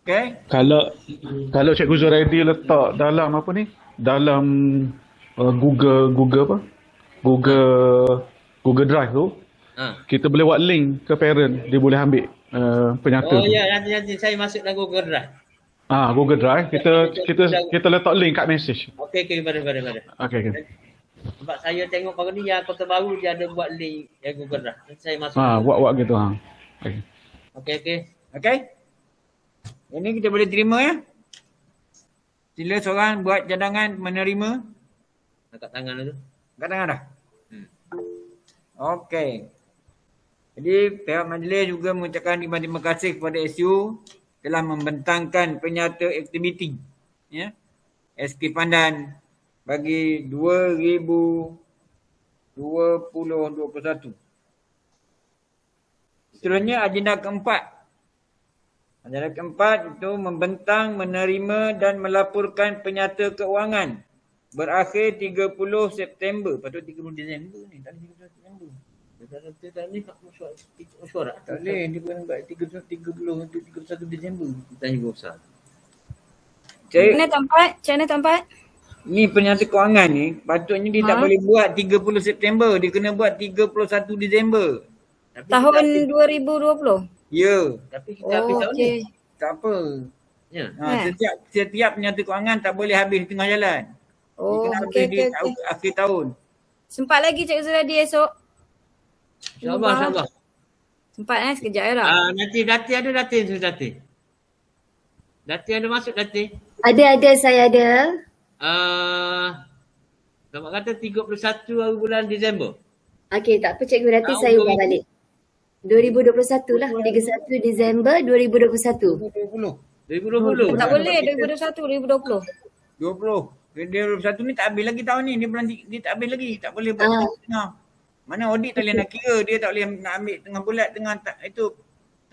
Okay? Kalau Cikgu Zuraidi letak dalam apa ni? Dalam Google apa? Google Drive tu, kita boleh buat link ke parent, dia boleh ambil penyata Oh tu. ya, nanti saya masuk dalam Google Drive. Google Drive, kita letak link kat message. Okey, mari. Okey. Sebab saya tengok baru ni yang kota baru dia ada buat link yang Google Drive. Nanti saya masuk. Buat gitu Okey. Okay? Ini kita boleh terima ya. Sila seorang buat cadangan menerima. Angkat tangan tu. Angkat tangan dah. Okey. Jadi pihak majlis juga mengucapkan terima kasih kepada SU telah membentangkan penyata aktiviti ya SK Pandan bagi 2021. Seterusnya agenda keempat. Agenda keempat itu membentang, menerima dan melaporkan penyata keuangan berakhir 30 September. Patut 30 Disember ni, tak 30 September. Tak ni tak mesyuarat. Tak boleh, dia pun buat 31 Disember. Kita ni besar. Mana tempat? Ni penyata keuangan ni, patutnya dia tak boleh buat 30 September. Dia kena buat 31 Disember. Tahun 2020? Ya. Tapi kita habis tahun ni. Tak apa. Ya. Setiap penyata keuangan tak boleh habis di tengah jalan. Dia kena habis di akhir tahun. Sempat lagi Cikgu Zuraidi esok? InsyaAllah. Sempat sekejap je lah. Nanti Datin ada Datin. Datin ada masuk Datin? Ada, saya ada. Selamat kata 31 hari bulan Disember. Okey, tak apa Cikgu, nanti saya ubah balik. 2021 lah, 31 Disember 2021. 2020. Tak boleh, 2021, 2020. 2021 ni tak habis lagi tahun ni. Dia tak habis lagi. Tak boleh buat tengah. Mana audit tak boleh nak kira. Dia tak boleh nak ambil tengah bulan,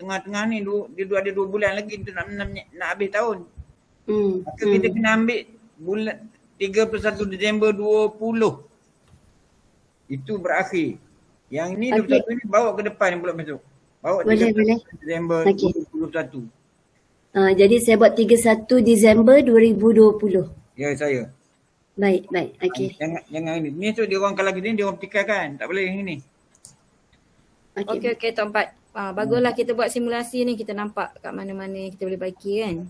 tengah-tengah ni. Dia ada 2 bulan lagi untuk nak habis tahun. Maka kita kena ambil bulan 31 Disember 20. Itu berakhir. Yang ni 21 ni bawa ke depan pula masuk. Bawa 31 Disember 2021. Jadi saya buat 31 Disember 2020. Ya, saya. Baik. Okey. Jangan ini. Ni tu dia orang kalau gini dia orang petikalkan. Tak boleh ini. Okey, Tuan Pat. Baguslah kita buat simulasi ni, kita nampak kat mana-mana kita boleh baiki kan.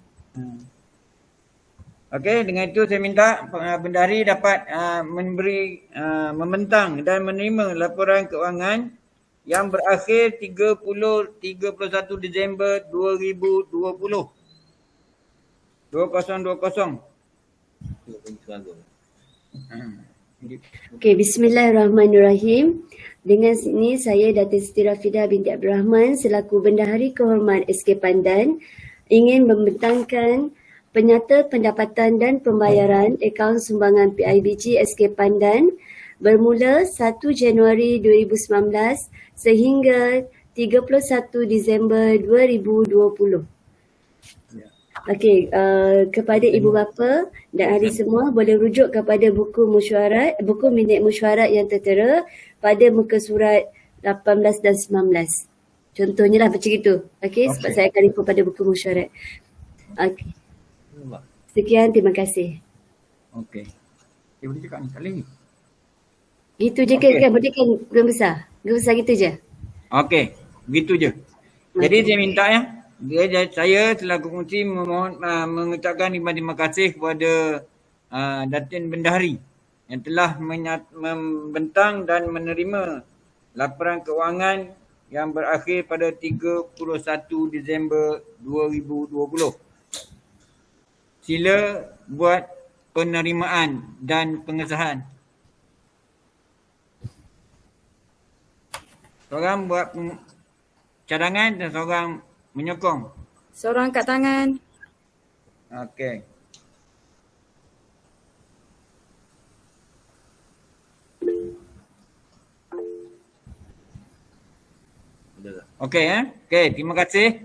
Okey, dengan itu saya minta bendahari dapat membentang dan menerima laporan keuangan yang berakhir 31 Disember 2020. 2020. Okey, bismillahirrahmanirrahim. Dengan ini saya Datin Siti Rafidah binti Abdul Rahman selaku Bendahari Kehormat SK Pandan ingin membentangkan penyata pendapatan dan pembayaran akaun sumbangan PIBG SK Pandan bermula 1 Januari 2019 sehingga 31 Disember 2020. Okey, kepada ibu bapa dan ahli semua boleh rujuk kepada buku minit mesyuarat yang tertera pada muka surat 18 dan 19. Contohnya lah macam itu. Okey, sebab saya akan refer pada buku mesyuarat. Okey. Sekian, terima kasih. Okey. Boleh cakap ni, tak boleh ni. Gitu je kan, boleh kan belum besar? Belum besar gitu je? Okey, begitu je. Jadi saya minta ya. Saya selaku kunci mengucapkan terima kasih kepada Datin Bendahari yang telah membentang dan menerima laporan keuangan yang berakhir pada 31 Disember 2020. Sila buat penerimaan dan pengesahan. Seorang buat cadangan dan seorang menyokong. Seorang angkat tangan. Okey. Okey Okey, terima kasih.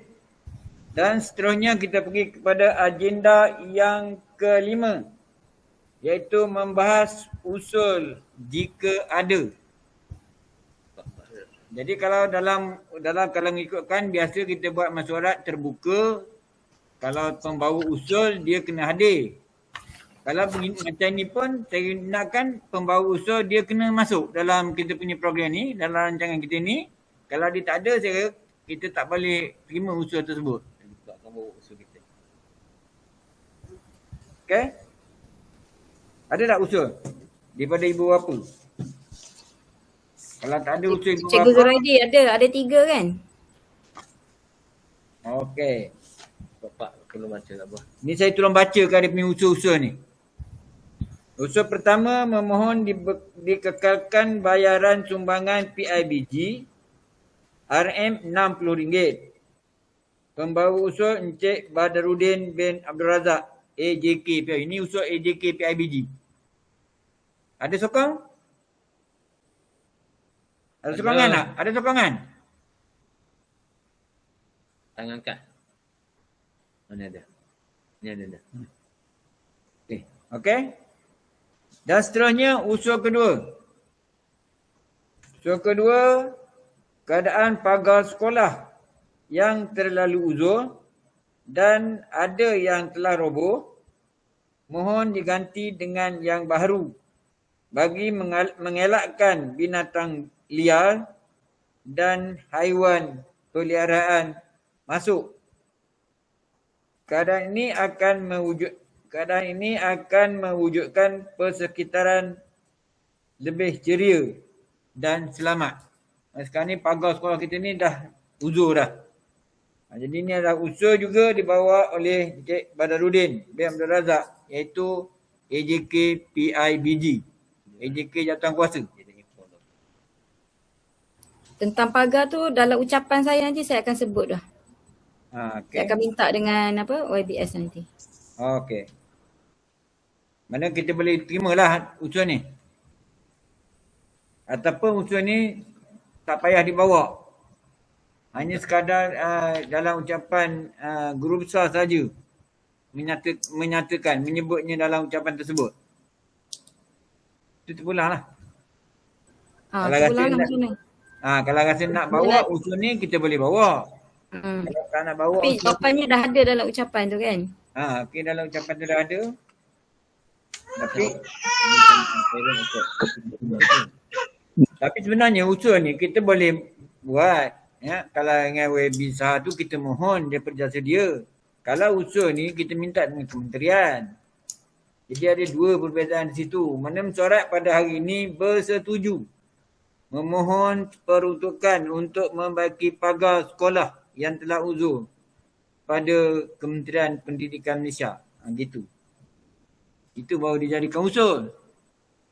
Dan seterusnya kita pergi kepada agenda yang kelima, iaitu membahas usul jika ada. Jadi kalau dalam kalau mengikutkan biasa kita buat mesyuarat terbuka. Kalau pembawa usul dia kena hadir. Kalau begini, macam ni pun saya nakkan pembawa usul dia kena masuk dalam kita punya program ni, dalam rancangan kita ni. Kalau dia tak ada, saya kita tak boleh terima usul tersebut. Pembawa usul kita. Okey? Ada tak usul daripada ibu bapa? Kalau tak ada usul ibu Cikgu bapa, Zuraidi ada 3 kan? okey. Bapak kena baca tak apa. Ni saya tolong bacakan dia punya usul-usul ni. Usul pertama, memohon dikekalkan bayaran sumbangan PIBG RM60. Pembawa usul Encik Badarudin bin Abdul Razak AJK PIBG. Ini usul AJK PIBG. Ada sokong? Ada sokongan tak? Ada sokongan? Tangan angkat. Mana ada? Ni ada. Okey. Dan seterusnya usul kedua. Usul kedua, keadaan pagar sekolah yang terlalu uzur dan ada yang telah roboh, mohon diganti dengan yang baru bagi mengelakkan binatang liar dan haiwan peliharaan masuk. Keadaan ini akan mewujudkan persekitaran lebih ceria dan selamat. Sekarang ni pagar sekolah kita ni dah uzur dah. Jadi ni adalah usul juga dibawa oleh Encik Badarudin bin Abdul Razak, iaitu AJK PIBG. AJK Jawatankuasa. Tentang pagar tu dalam ucapan saya nanti saya akan sebut dah. Okay. Saya akan minta dengan YBS nanti. Okey. Mana kita boleh terimalah usul ni. Ataupun usul ni tak payah dibawa. Hanya sekadar dalam ucapan guru besar saja menyatakan, menyebutnya dalam ucapan tersebut. Itu terpulang lah. Kalau rasa nak bawa usul ni kita boleh bawa. Kalau tak nak bawa tapi jawapannya dah ada dalam ucapan tu kan? Okey, dalam ucapan tu dah ada. Tapi sebenarnya usul ni kita boleh buat. Ya, kalau dengan WB Sahar tu kita mohon dia berjasa dia. Kalau usul ni kita minta dengan kementerian. Jadi ada dua perbezaan di situ. Mana mesyuarat pada hari ini bersetuju memohon peruntukan untuk membaiki pagar sekolah yang telah uzur pada Kementerian Pendidikan Malaysia. Gitu. Itu baru dijadikan usul.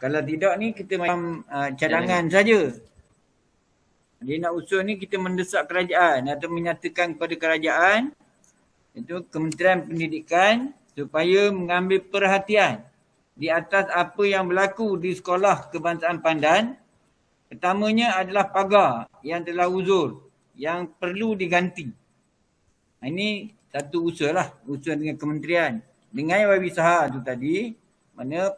Kalau tidak ni kita macam cadangan saja. Dia nak usul ni kita mendesak kerajaan atau menyatakan kepada kerajaan, itu Kementerian Pendidikan, supaya mengambil perhatian di atas apa yang berlaku di sekolah kebangsaan Pandan. Pertamanya adalah pagar yang telah uzur, yang perlu diganti. Ini satu usul lah, usul dengan kementerian. Dengan YB Sahar tu tadi, mana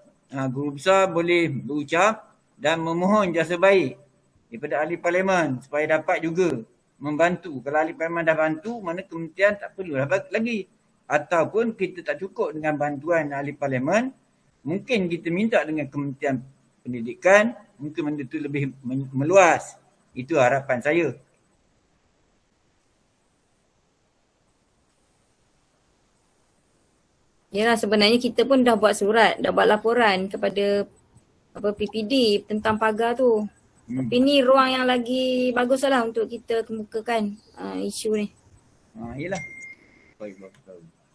guru besar boleh berucap dan memohon jasa baik daripada ahli parlimen supaya dapat juga membantu. Kalau ahli parlimen dah bantu, mana kementerian tak perlu lagi. Ataupun kita tak cukup dengan bantuan ahli parlimen, mungkin kita minta dengan Kementerian Pendidikan, mungkin benda tu lebih meluas. Itu harapan saya. Yalah, sebenarnya kita pun dah buat surat, dah buat laporan kepada PPD tentang pagar tu. Tapi ni ruang yang lagi bagus lah untuk kita kemukakan isu ni. Yelah.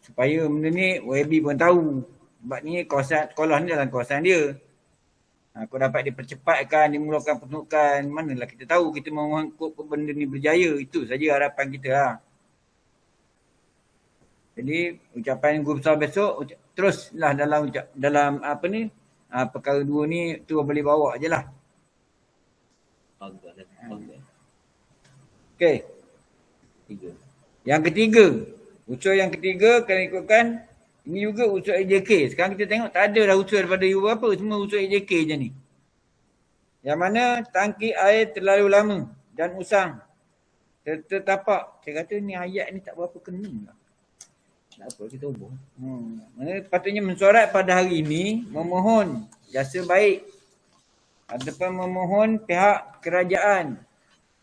Supaya benda ni YB pun tahu. Sebab ni kawasan sekolah ni dalam kawasan dia. Kalau dapat dipercepatkan, dimulakan pertunjukan, manalah kita tahu kita mahu benda ni berjaya. Itu saja harapan kita lah. Jadi ucapan guru besar besok teruslah dalam apa ni perkara dua ni tu boleh bawa je lah. Okey. Yang ketiga, unsur yang ketiga kalau ikutkan ini juga unsur AJK. Sekarang kita tengok tak ada dah unsur daripada U apa, semua unsur AJK je ni. Yang mana tangki air terlalu lama dan usang tertapak. Saya kata ni ayat ni tak berapa kena lah. Tak apa, kita ubah. Mana patutnya mensurat pada hari ini memohon jasa baik ataupun memohon pihak kerajaan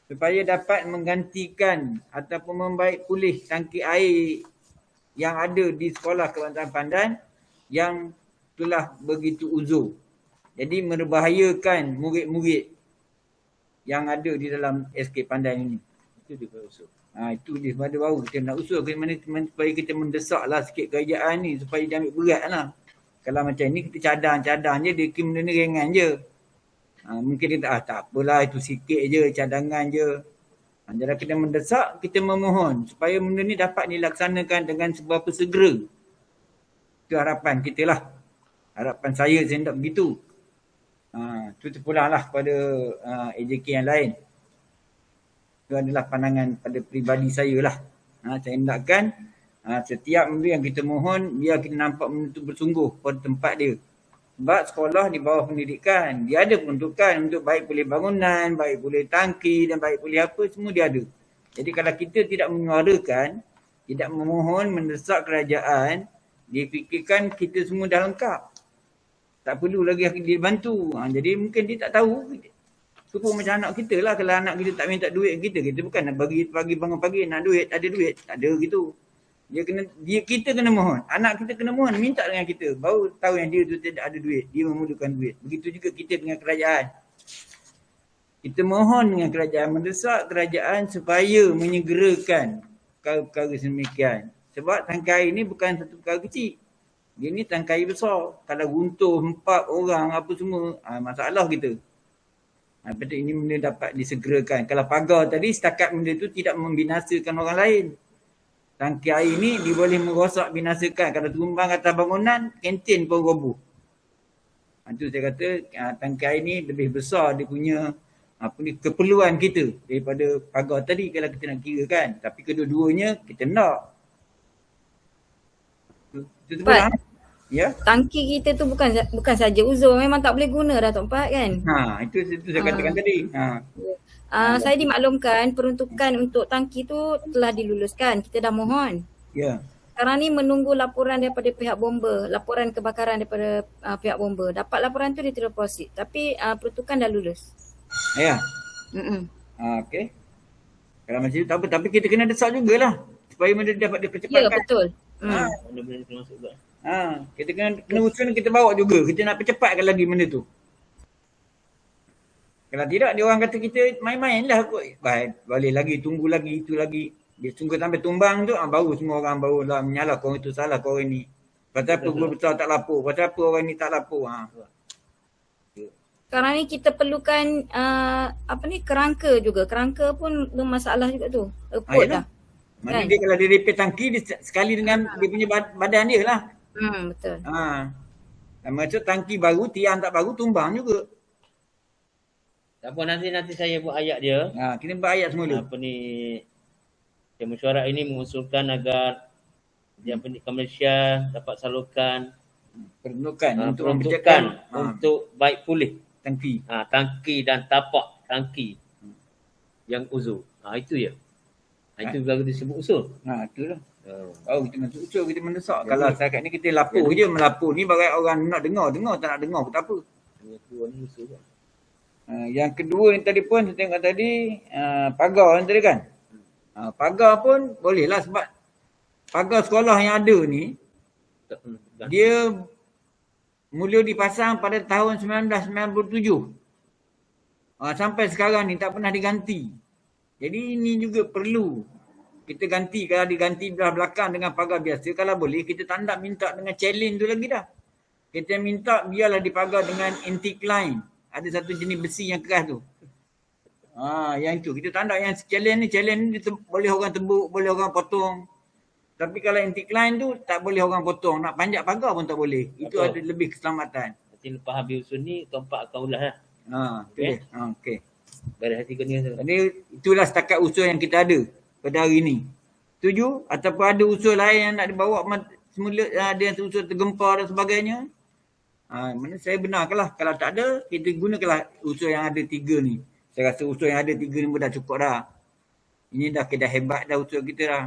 supaya dapat menggantikan ataupun membaik pulih tangki air yang ada di sekolah Kebangsaan Pandan yang telah begitu uzur. Jadi membahayakan murid-murid yang ada di dalam SK Pandan ini. Itu dia usul. Itu dia pada baru kita nak usul ke mana supaya kita mendesaklah sikit kerajaan ni supaya dia ambil berat lah. Kalau macam ni kita cadang-cadang je, dia benda ni ringan je. Mungkin dia tak apalah, itu sikit je, cadangan je. Jadi kita mendesak, kita memohon supaya benda ni dapat dilaksanakan dengan seberapa segera. Itu harapan kita lah. Harapan saya hendak begitu. Itu terpulang lah pada AJK yang lain. Itu adalah pandangan pada peribadi saya lah. Saya hendakkan setiap benda yang kita mohon, biar kita nampak benda tu bersungguh pada tempat dia. Sebab sekolah di bawah pendidikan, dia ada peruntukan untuk baik pulih bangunan, baik pulih tangki dan baik pulih apa, semua dia ada. Jadi kalau kita tidak menyuarakan, tidak memohon, mendesak kerajaan, difikirkan kita semua dah lengkap. Tak perlu lagi dia bantu. Jadi mungkin dia tak tahu. Itu pun macam anak kita lah. Kalau anak kita tak minta duit kita bukan nak bagi pagi bangun pagi nak duit, ada duit. Tak ada gitu. Kita kena mohon. Anak kita kena mohon, minta dengan kita. Baru tahu yang dia tu tidak ada duit. Dia memerlukan duit. Begitu juga kita dengan kerajaan. Kita mohon dengan kerajaan, mendesak kerajaan supaya menyegerakan perkara-perkara sedemikian. Sebab tangkai ini bukan satu perkara kecil. Dia ni tangkai besar. Kalau runtuh 4 orang apa semua, masalah kita. Betul ini benda dapat disegerakan. Kalau pagar tadi setakat benda tu tidak membinasakan orang lain. Tangki air ni dia boleh merosak binasakan. Kalau tumbang atas bangunan, kantin pun roboh. Itu saya kata tangki air ni lebih besar dia punya keperluan kita daripada pagar tadi kalau kita nak kira kan. Tapi kedua-duanya kita nak. Itu Pak, ya. tangki kita tu bukan saja uzur, memang tak boleh guna dah Tok Pat kan. Itu saya katakan tadi. Saya dimaklumkan peruntukan untuk tangki tu telah diluluskan. Kita dah mohon. Ya. Sekarang ni menunggu laporan daripada pihak bomba, laporan kebakaran daripada pihak bomba. Dapat laporan tu dia terus proceed. Tapi peruntukan dah lulus. Ya. Okey. Kalau macam tu tak apa, tapi kita kena desak jugalah supaya benda dapat dipercepatkan. Ya, betul. Benda-benda kena masuk juga. Kita kena usul, kita bawa juga. Kita nak percepatkan lagi benda tu. Kalau tidak, dia orang kata kita main-main lah kot. Balik lagi, tunggu lagi, itu lagi. Dia tunggu sampai tumbang tu, baru semua orang baru lah menyalah korang itu salah korang ni. Pasal apa guru besar tak lapor, pasal apa orang ni tak lapor. Sekarang ni kita perlukan kerangka juga. Kerangka pun bermasalah juga tu. Repot dah. Maksudnya dia kalau dia repair tangki, dia sekali dengan dia punya badan dia lah. Betul. Maksud tangki baru, tiang tak baru, tumbang juga. Tak apa, nanti saya buat ayat dia. Kita buat ayat semula. Mesyuarat ini mengusulkan agar pendidikan Malaysia dapat salurkan peruntukan untuk baik pulih tangki. Tangki dan tapak tangki yang uzur. Itu je. Itu baru disebut usul. Itulah. Kita masuk usul, kita mendesak. Kalau setakat ni kita lapor je, melapor ni bagai orang nak dengar, tak nak dengar pun tak apa. Yang kedua ni tadi pun saya tengok tadi pagar ni tadi kan. Pagar pun boleh lah sebab pagar sekolah yang ada ni dia mula dipasang pada tahun 1997. Sampai sekarang ni tak pernah diganti. Jadi ini juga perlu kita ganti. Kalau diganti belah belakang dengan pagar biasa, kalau boleh kita tak nak minta dengan challenge tu lagi dah. Kita minta biarlah dipagar dengan antique line. Ada satu jenis besi yang keras tu. Yang itu. Kita tak nak yang challenge ni boleh orang tebuk, boleh orang potong. Tapi kalau antique line tu tak boleh orang potong. Nak panjat pagar pun tak boleh. Itu ada lebih keselamatan. Nanti lepas habis usul ni, Tuan Pak akan ulas lah. Okey. Beres hati kena. Jadi itulah setakat usul yang kita ada. pada hari ini. Setuju? Ataupun ada usul lain yang nak dibawa semula, ada yang usul tergempar dan sebagainya. Mana saya benarkanlah. Kalau tak ada, kita gunakanlah usul yang ada 3 ni. Saya rasa usul yang ada 3 ni pun dah cukup dah. Ini dah hebat dah usul kita dah.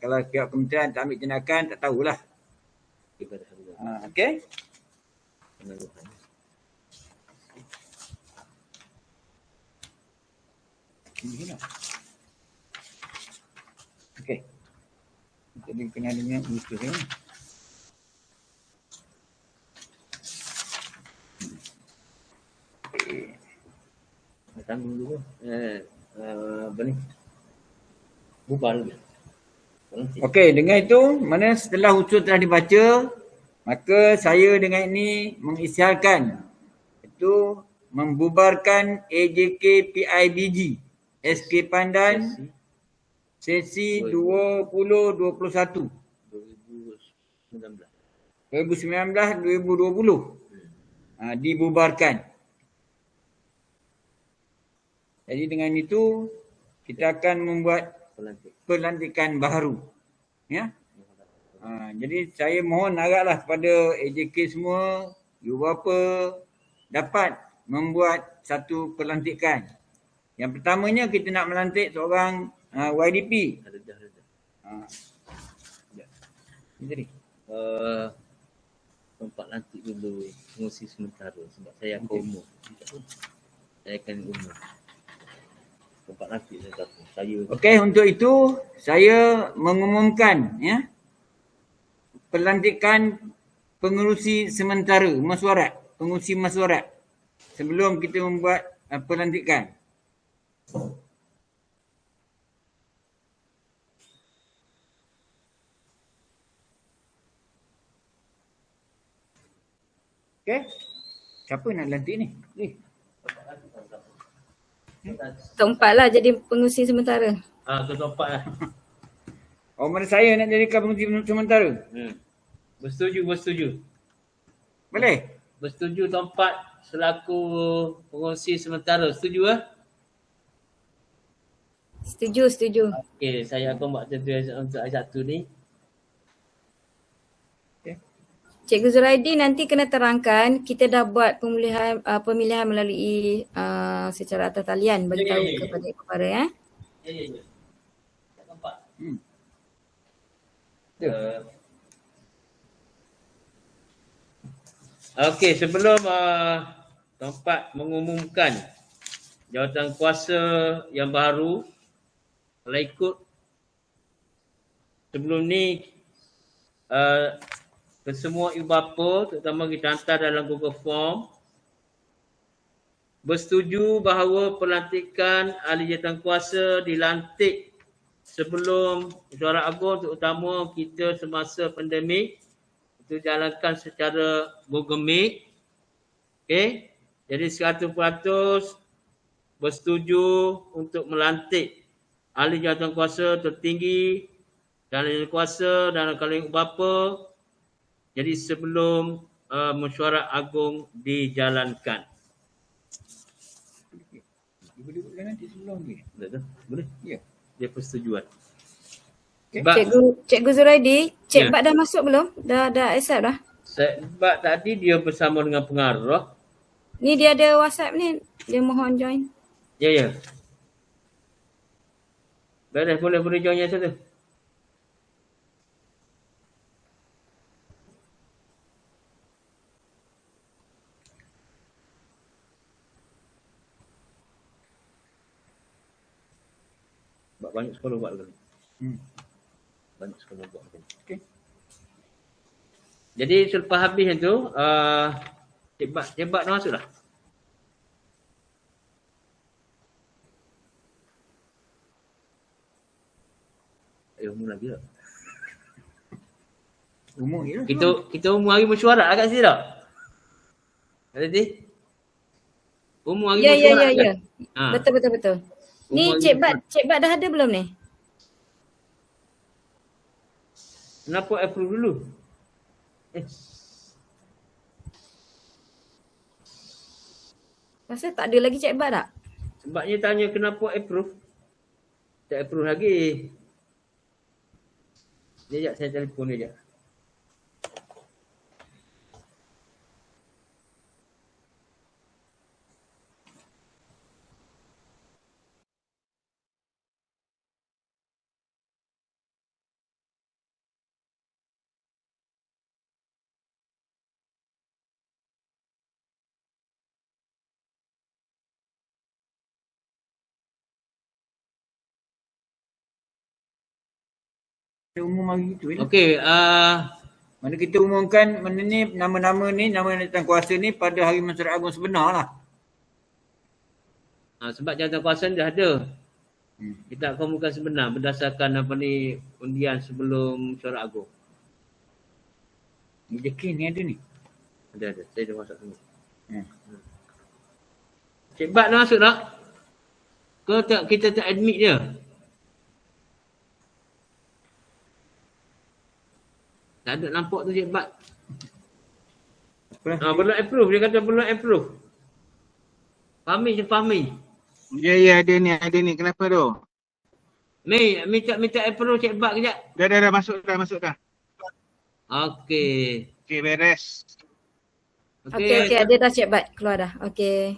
Kalau pihak kementerian tak ambil tindakan, tak tahulah. Okey? Okey. Jadi kena dengan usul ni. Tanggung dulu. Apa ni? Bubar lagi. Okey, dengan itu, mana setelah usul telah dibaca, maka saya dengan ini mengisytiharkan itu membubarkan AJK PIBG SK Pandan sesi 2021 2019-2020 dibubarkan. Jadi dengan itu kita akan membuat pelantikan baru. Ya. Jadi saya mohon haraplah kepada AJK semua, you apa dapat membuat satu pelantikan. Yang pertamanya kita nak melantik seorang YDP. Jadi Tempat lantik dulu pengungsi sementara sebab saya akan umur. Saya akan umur. Tempat lantik saya. Okey, untuk itu saya mengumumkan ya pelantikan pengerusi sementara mesyuarat, pengurusi mesyuarat sebelum kita membuat pelantikan. Okey. Siapa nak lantik ni? Keempat lah jadi pengurusi sementara. Ketua 4 lah. Oh, mana saya nak jadikan pengurusi sementara? Bersetuju. Boleh? Bersetuju Tuan 4 selaku pengurusi sementara. Setuju lah? Setuju. Okey, saya akan buat tentu untuk hari Sabtu ni. Cikgu Zuraidi nanti kena terangkan kita dah buat pemilihan melalui secara atas talian bagi tahu kepada para ya. Ya. Tak nampak. Okey, sebelum tempat mengumumkan jawatan kuasa yang baru, kalau ikut sebelum ni kesemua ibu bapa, terutama kita hantar dalam Google Form, bersetuju bahawa pelantikan ahli jawatan kuasa dilantik sebelum Mesyuarat Agung, terutama kita semasa pandemik, itu jalankan secara Google Meet. Okey, jadi 100% bersetuju untuk melantik ahli jawatan kuasa tertinggi dan ahli kuasa dan kalangan ibu bapa. Jadi sebelum Mesyuarat Agung dijalankan. Boleh buat nanti sebelum ni. Boleh? Ya. Dia persetujuan. Okay. Cikgu Zuraidi, Cik Bat dah masuk belum? Dah accept dah? Sebab tadi dia bersama dengan pengarah. Ni dia ada WhatsApp ni, dia mohon join. Ya. Boleh join yang satu. Banyak sekolah buat lagi. Banyak sekolah buat lagi. Okay. Jadi selepas habis itu, Cik Bat dah masuk dah? Umur lagi tak? Umur je lah. Kita umur hari mesyuarat kat sini tak? Tadi? Umur hari mesyuarat Ya. Betul. Ni Cik Bat dah ada belum ni? Kenapa approve dulu? Rasa tak ada lagi Cik Bat tak? Sebabnya tanya kenapa approve. Tak approve lagi. Sekejap saya telefon dia. Umum hari itu. Okey, Mana kita umumkan mana ni nama-nama ni, nama jawatankuasa ni pada Hari Masyarakat Agung sebenar lah. sebab jawatankuasa dah ada. Kita akan umumkan sebenar berdasarkan apa ni undian sebelum Mesyuarat Agung. Jekin ni ada ni. Ada. Saya dah masuk semua. Cik Bat dah masuk tak? Ke tak, kita tak admit dia? Tak ada nampak tu Cik Bat. Belum approve. Dia kata belum approve. Fahmi. Ya, ada ni. Kenapa tu? Minta approve Cik Bat kejap. Dah masuk dah. Okey. Okey, beres. Okey, ada dah Cik Bat keluar dah. Okey.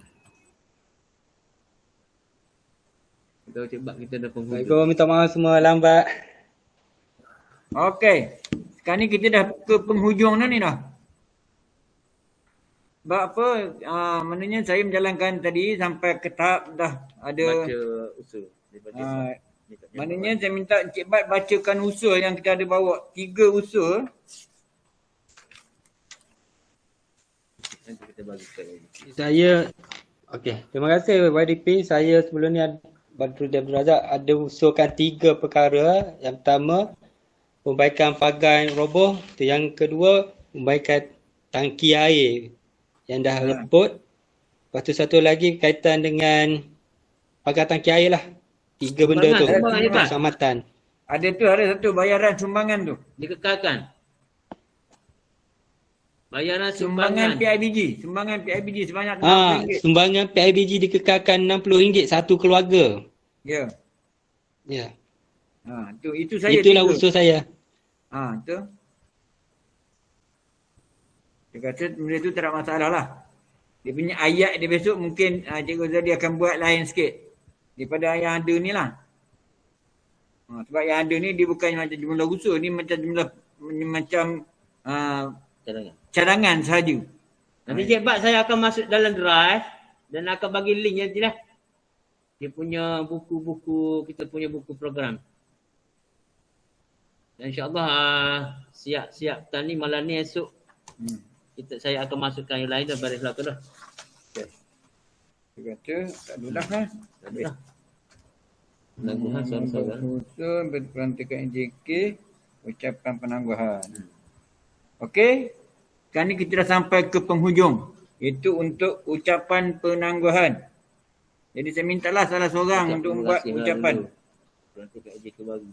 Cik Bat kita dah penghujung. Assalamualaikum, minta maaf semua lambat. Okey. Sekarang ni kita dah ke penghujung dah ni dah. Sebab apa, maknanya saya menjalankan tadi sampai ke tahap dah ada Baca usul. maknanya saya minta Encik Bat bacakan usul yang kita ada bawa. 3 usul. Nanti kita bagikan lagi. Saya, okey, terima kasih YDP. Saya sebelum ni Badruddin Abdul Razak ada usulkan 3 perkara. Yang pertama, perbaikan pagar yang roboh. Yang kedua, perbaikan tangki air yang dah leput. Lepas tu satu lagi kaitan dengan pagar tangki air lah. 3 benda tu. Keselamatan. Ada satu bayaran sumbangan tu. Dikekalkan. Bayaran Sumbangan sumbangan. PIBG sebanyak RM60. Sumbangan PIBG dikekalkan RM60 satu keluarga. Ya. Ya. Itu saya. Itulah 3. usul saya. Tu. Dia kata benda tu tak ada masalah lah. Dia punya ayat dia besok mungkin Cikgu Zadi akan buat lain sikit daripada yang ada ni lah. Sebab yang ada ni dia bukan macam jumlah usul, ni macam cadangan sahaja. Nanti Cik Bat saya akan masuk dalam drive dan akan bagi link nanti lah. Dia punya buku-buku, kita punya buku program. Dan insyaAllah siap-siap tani malam ni esok. Saya akan masukkan yang lain dah baris belakang dah. Dia kata tak ada dah kan? Tak ada dah. Penangguhan soalan-soalan. Usul berperantikan NJK, ucapan penangguhan. Okey. Sekarang ni kita dah sampai ke penghujung. Itu untuk ucapan penangguhan. Jadi saya mintalah salah seorang untuk membuat ucapan. Perantikan NJK baru.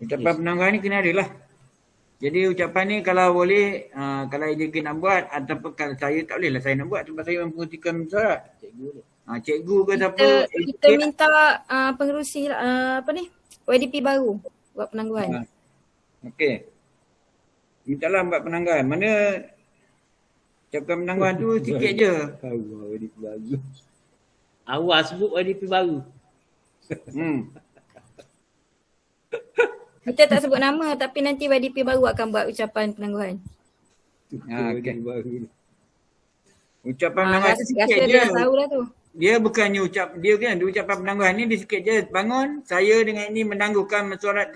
Ucapan penangguhan ni kena ada lah. Jadi ucapan ni kalau boleh, kalau AJK nak buat ataupun kalau saya tak boleh lah saya nak buat sebab saya memperhatikan syarat. Cikgu ke siapa. Kita minta pengerusi YDP baru buat penangguhan. Okey. Mintalah buat penangguhan. Mana ucapan penangguhan tu sikit je. YDP baru. Awal sebut YDP baru. Kita tak sebut nama tapi nanti YDP baru akan buat ucapan penangguhan. Okay. Ucapan penangguhan tu sikit je. Dah tahu dah tu. Dia bukannya dia ucapan penangguhan ni dia sikit je. Bangun, saya dengan ini menangguhkan mesyuarat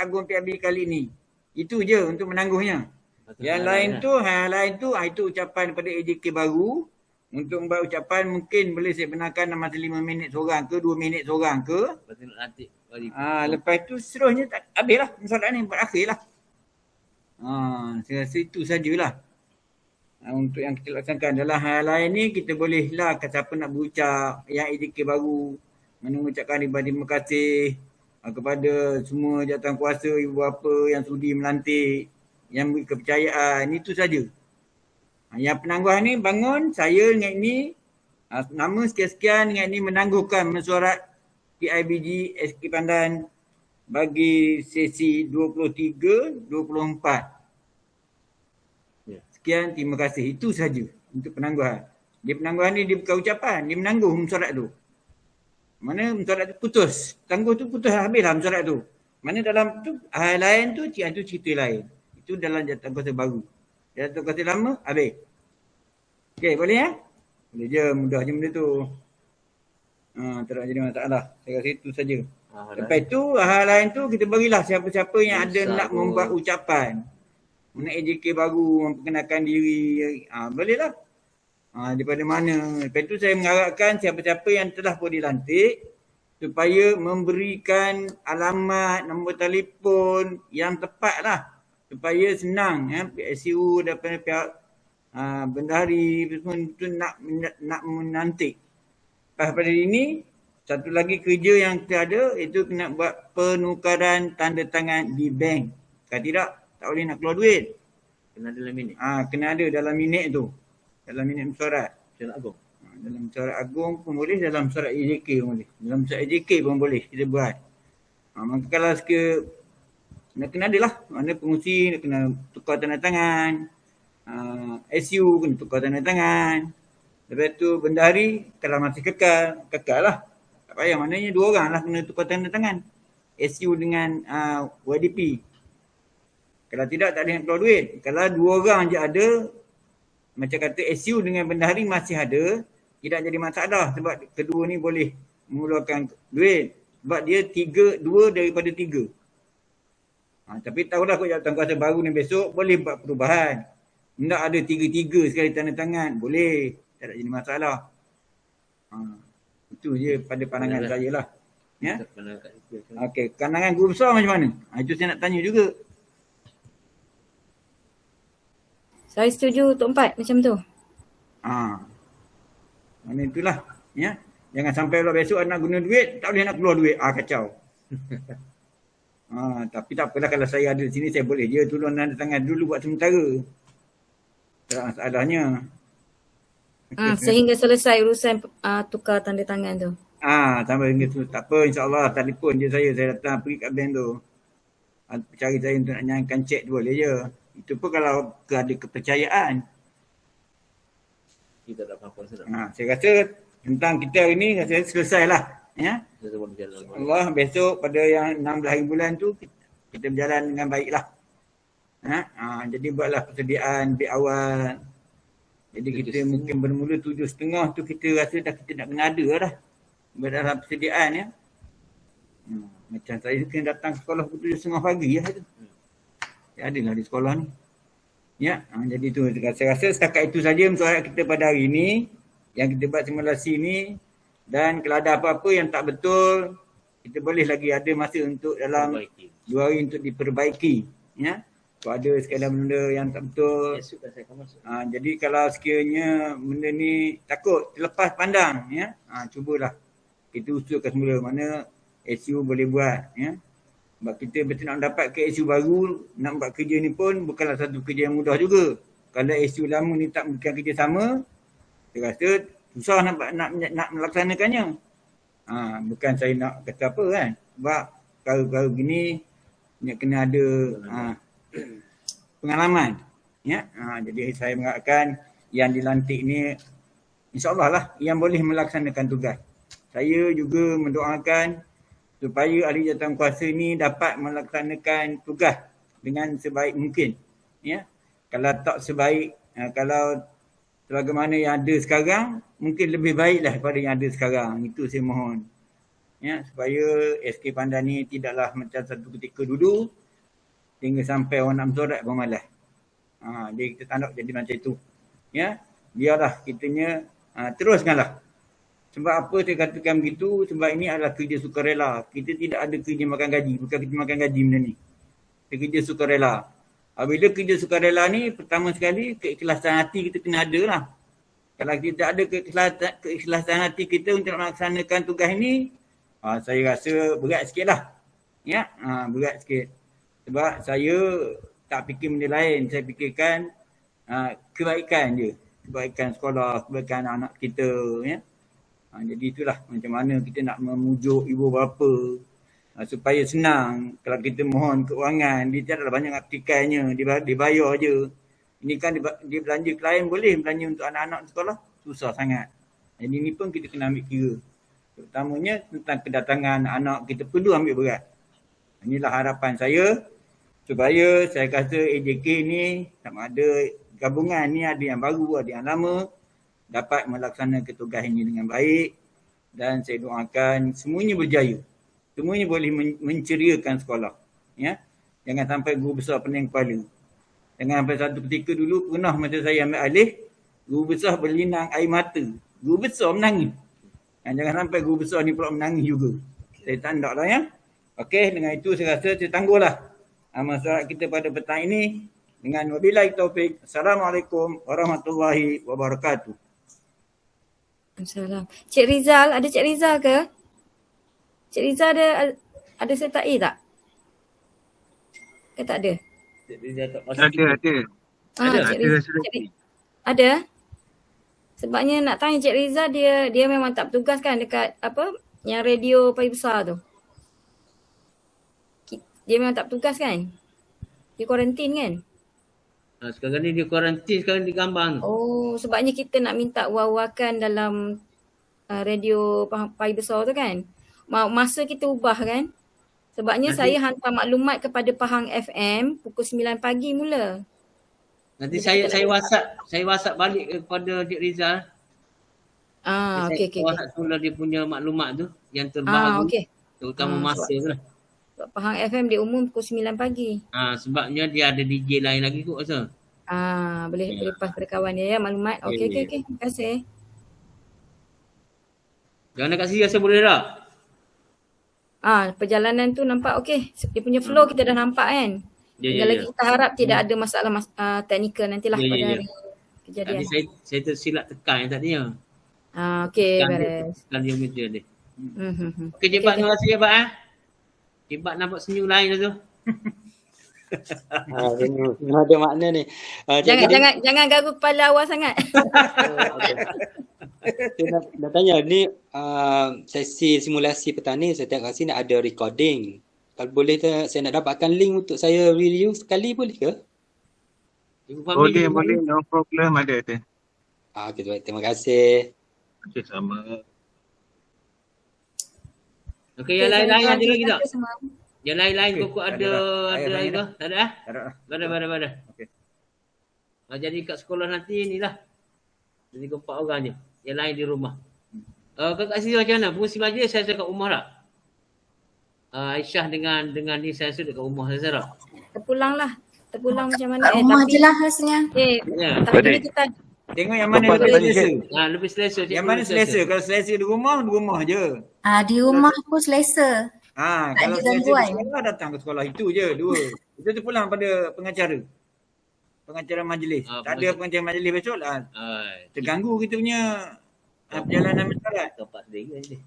Agung PIB kali ini. Itu je untuk menangguhnya. Yang lain tu itu ucapan daripada AJK baru. Untuk membuat ucapan mungkin boleh saya benarkan dalam masa 5 minit seorang ke 2 minit seorang ke. Lepas tu seterusnya habislah mesyuarat ni berakhirlah. Saya rasa itu sajalah. Untuk yang kita laksanakan. Dalam hal lain ni kita bolehlah siapa nak berucap yang AJK baru mengucapkan terima kasih kepada semua jawatankuasa ibu bapa yang sudi melantik, yang beri kepercayaan, itu saja. Yang penangguhan ni bangun, saya dengan ini Nama sekian-sekian dengan ini menangguhkan mesyuarat PIBG SK Pandan bagi sesi 23-24. Sekian, terima kasih. Itu saja untuk penangguhan. Dia penangguhan ni dia bukan ucapan, dia menangguh mesyuarat tu. Mana mesyuarat tu putus. Tangguh tu putus, habislah mesyuarat tu. Mana dalam tu hal lain tu cerita lain. Itu dalam jawatan kuasa baru. Jawatan kuasa lama habis. Okey, boleh ya? Boleh je, mudah je benda tu. Tak nak jadi masalah. Saya rasa itu saja. Lepas tu hal lain tu kita berilah siapa-siapa yang ada nak membuat ucapan. Mana AJK baru memperkenalkan diri. Bolehlah. Daripada mana. Lepas tu saya mengharapkan siapa-siapa yang telah pun dilantik supaya memberikan alamat, nombor telefon yang tepat lah. Supaya senang PSU daripada pihak bendahari itu nak menantik. Lepas pada ini, satu lagi kerja yang kita ada itu kena buat penukaran tanda tangan di bank. Kalau tidak, tak boleh nak keluar duit. Kena ada dalam minit. Kena ada dalam minit tu. Dalam minit mesyuarat. Mesyuarat agung. Dalam mesyuarat agung pun boleh, dalam mesyuarat AJK pun boleh. Dalam mesyuarat AJK pun boleh kita buat. Maka kalau kena ada lah. Mana pengurusi kena tukar tanda tangan. SU kena tukar tanda tangan. Lepas tu bendahari kalau masih kekal lah. Tak payah, maknanya 2 orang lah kena tukar tanda tangan. SU dengan YDP. Kalau tidak, tak boleh nak keluar duit. Kalau 2 orang je ada, macam kata SU dengan bendahari masih ada, tidak jadi masalah sebab kedua ni boleh mengeluarkan duit. Sebab dia 2 daripada 3. Tapi tahulah kot jawatan kuasa baru ni besok boleh buat perubahan. Tidak ada 3 sekali tanda tangan. Boleh. Tak nak jadi masalah. Itu je pada pandangan saya lah. Ya? Okey. Pandangan guru besar macam mana? Itu saya nak tanya juga. Saya setuju Tok Empat macam tu. Mana itulah. Ya? Jangan sampai lah besok nak guna duit, tak boleh nak keluar duit. Kacau. Tapi tak apalah kalau saya ada di sini, saya boleh je tolong tanda tangan dulu buat sementara. Tak masalahnya. Sehingga selesai urusan tukar tanda tangan tu. Sampai hingga tu. Tak apa, insyaAllah telefon je saya datang pergi kat bank tu. Cari saya untuk nak nyalakan cek tu boleh je. Itu pun kalau ada kepercayaan. Kita tak apa-apa sedap. Saya rasa tentang kita hari ni saya selesai lah. Ya? Allah besok pada yang 16 hari bulan tu kita berjalan dengan baik lah. Jadi buatlah persediaan lebih awal. Jadi kita mungkin bermula 7.30 tu kita rasa dah kita nak kena ada dah. Dalam persediaan ya. Macam saya kena datang ke sekolah pukul 7.30 pagi ya. Saya adalah di sekolah ni. Ya, jadi tu saya rasa setakat itu saja mesyuarat kita pada hari ini yang kita buat simulasi ni, dan kalau ada apa-apa yang tak betul kita boleh lagi ada masa untuk dalam 2 hari untuk diperbaiki ya. Kalau ada sekali benda yang tak betul. Jadi kalau sekiranya benda ni takut terlepas pandang ya, cubalah kita usulkan semula mana SU boleh buat ya. Sebab kita betul nak dapat ke SU baru, nak buat kerja ni pun bukanlah satu kerja yang mudah juga. Kalau SU lama ni tak memberikan kerja sama, saya rasa susah nak melaksanakannya. Bukan saya nak kata apa kan. Sebab perkara-perkara begini kena ada pengalaman. Ya? Jadi saya mengharapkan yang dilantik ni insyaAllah lah yang boleh melaksanakan tugas. Saya juga mendoakan supaya ahli jawatan kuasa ni dapat melaksanakan tugas dengan sebaik mungkin. Ya? Kalau tak sebaik, kalau sebagaimana yang ada sekarang, mungkin lebih baiklah daripada yang ada sekarang. Itu saya mohon. Ya? Supaya SK Pandan ni tidaklah macam satu ketika dulu, hingga sampai orang nak mesyuarat pun malas. Dia kita tak nak jadi macam itu. Ya? Biarlah kitanya, teruskanlah. Sebab apa saya katakan begitu? Sebab ini adalah kerja sukarela. Kita tidak ada kerja makan gaji. Bukan kita makan gaji benda ni. Kita kerja sukarela. Bila kerja sukarela ni, pertama sekali keikhlasan hati kita kena ada lah. Kalau kita tak ada keikhlasan hati kita untuk melaksanakan tugas ni, saya rasa berat sikit lah. Ya, berat sikit. Sebab saya tak fikir benda lain. Saya fikirkan kebaikan je. kebaikan sekolah, kebaikan anak kita, ya. Jadi itulah macam mana kita nak memujuk ibu bapa supaya senang. Kalau kita mohon keuangan, dia tiada banyak aktikannya, dibayar je. Ini kan dia belanja klien boleh, belanja untuk anak-anak sekolah susah sangat. Jadi ni pun kita kena ambil kira. Terutamanya tentang kedatangan anak kita perlu ambil berat. Inilah harapan saya supaya saya kata AJK ni sama ada gabungan ni, ada yang baru, ada yang lama, dapat melaksanakan tugas ini dengan baik, dan saya doakan semuanya berjaya. Semuanya boleh menceriakan sekolah. Ya? Jangan sampai guru besar pening kepala. Jangan sampai satu ketika dulu pernah masa saya ambil alih, guru besar berlinang air mata. Guru besar menangis. Jangan sampai guru besar ni pula menangis juga. Saya tak lah ya. Okey, dengan itu saya rasa saya tangguhlah masalah kita pada petang ini. Dengan wabillahi taufik. Assalamualaikum warahmatullahi wabarakatuh. Assalamualaikum. Cik Rizal, ada Cik Rizal ke? Cik Rizal ada sertai tak? Ke tak ada? Ada. Cik Rizal. Ada? Sebabnya nak tanya Cik Rizal, dia memang tak bertugas kan dekat yang radio Pagi Besar tu. Dia memang tak bertugas kan? Dia kuarantin kan? Sekarang ni dia kuarantin, sekarang di Gambang. Oh, sebabnya kita nak minta war-warkan dalam radio Pagi Besar tu kan. Masa kita ubah kan. Sebabnya saya hantar maklumat kepada Pahang FM pukul 9 pagi mula. Nanti saya WhatsApp balik kepada Cik Rizal. Okey. WhatsApp semula dia punya maklumat tu yang terbaru. Okey. Terutama masa tu lah. Pahang FM dia umum pukul 9 pagi. Sebabnya dia ada DJ lain lagi kot rasa. Boleh pas pada kawan dia ya maklumat. Okey. Terima kasih. Jangan kat sini rasa boleh tak? Perjalanan tu nampak okey. Dia punya flow kita dah nampak kan. Lagi kita harap tidak ada masalah teknikal nantilah pada hari kejadian. Tadi saya tersilap tekan yang tadinya. Okey, beres. Tekan dia meja dia. Okey, Jebat, terima kasih Jebat. Jebat nampak senyum lain tu. Ada makna ni. Jangan gagu kepala awal sangat. Saya nak tanya ni sesi simulasi petang ni setiap kali nak ada recording. Kalau boleh saya nak dapatkan link untuk saya review sekali boleh ke? Boleh, no problem, ada tu. Okey, baik. Terima kasih. Okey, sama. Okey, yang lain-lain ada lagi tak? Yang lain-lain kok ada lagi ke? Tak ada? Ada. Okey. Jadi kat sekolah nanti inilah. Jadi 4 orang je. Yang lain di rumah. Kakak Siti macam mana? Fungsi majlis saya kat rumah tak? Aisyah dengan ni saya rasa dekat rumah saya tak? Terpulang macam mana? Rumah je lah rasanya. Tapi kita tengok yang mana lebih selesa. Lebih selesa. Yang mana selesa? Kalau selesa di rumah je. Di rumah pun selesa. Kalau selesa di sekolah, datang ke sekolah itu je, 2. Itu terpulang pada pengacara majlis. Tak ada pengacara majlis besok lah. Terganggu kita punya perjalanan masyarakat. Tempat sendiri je.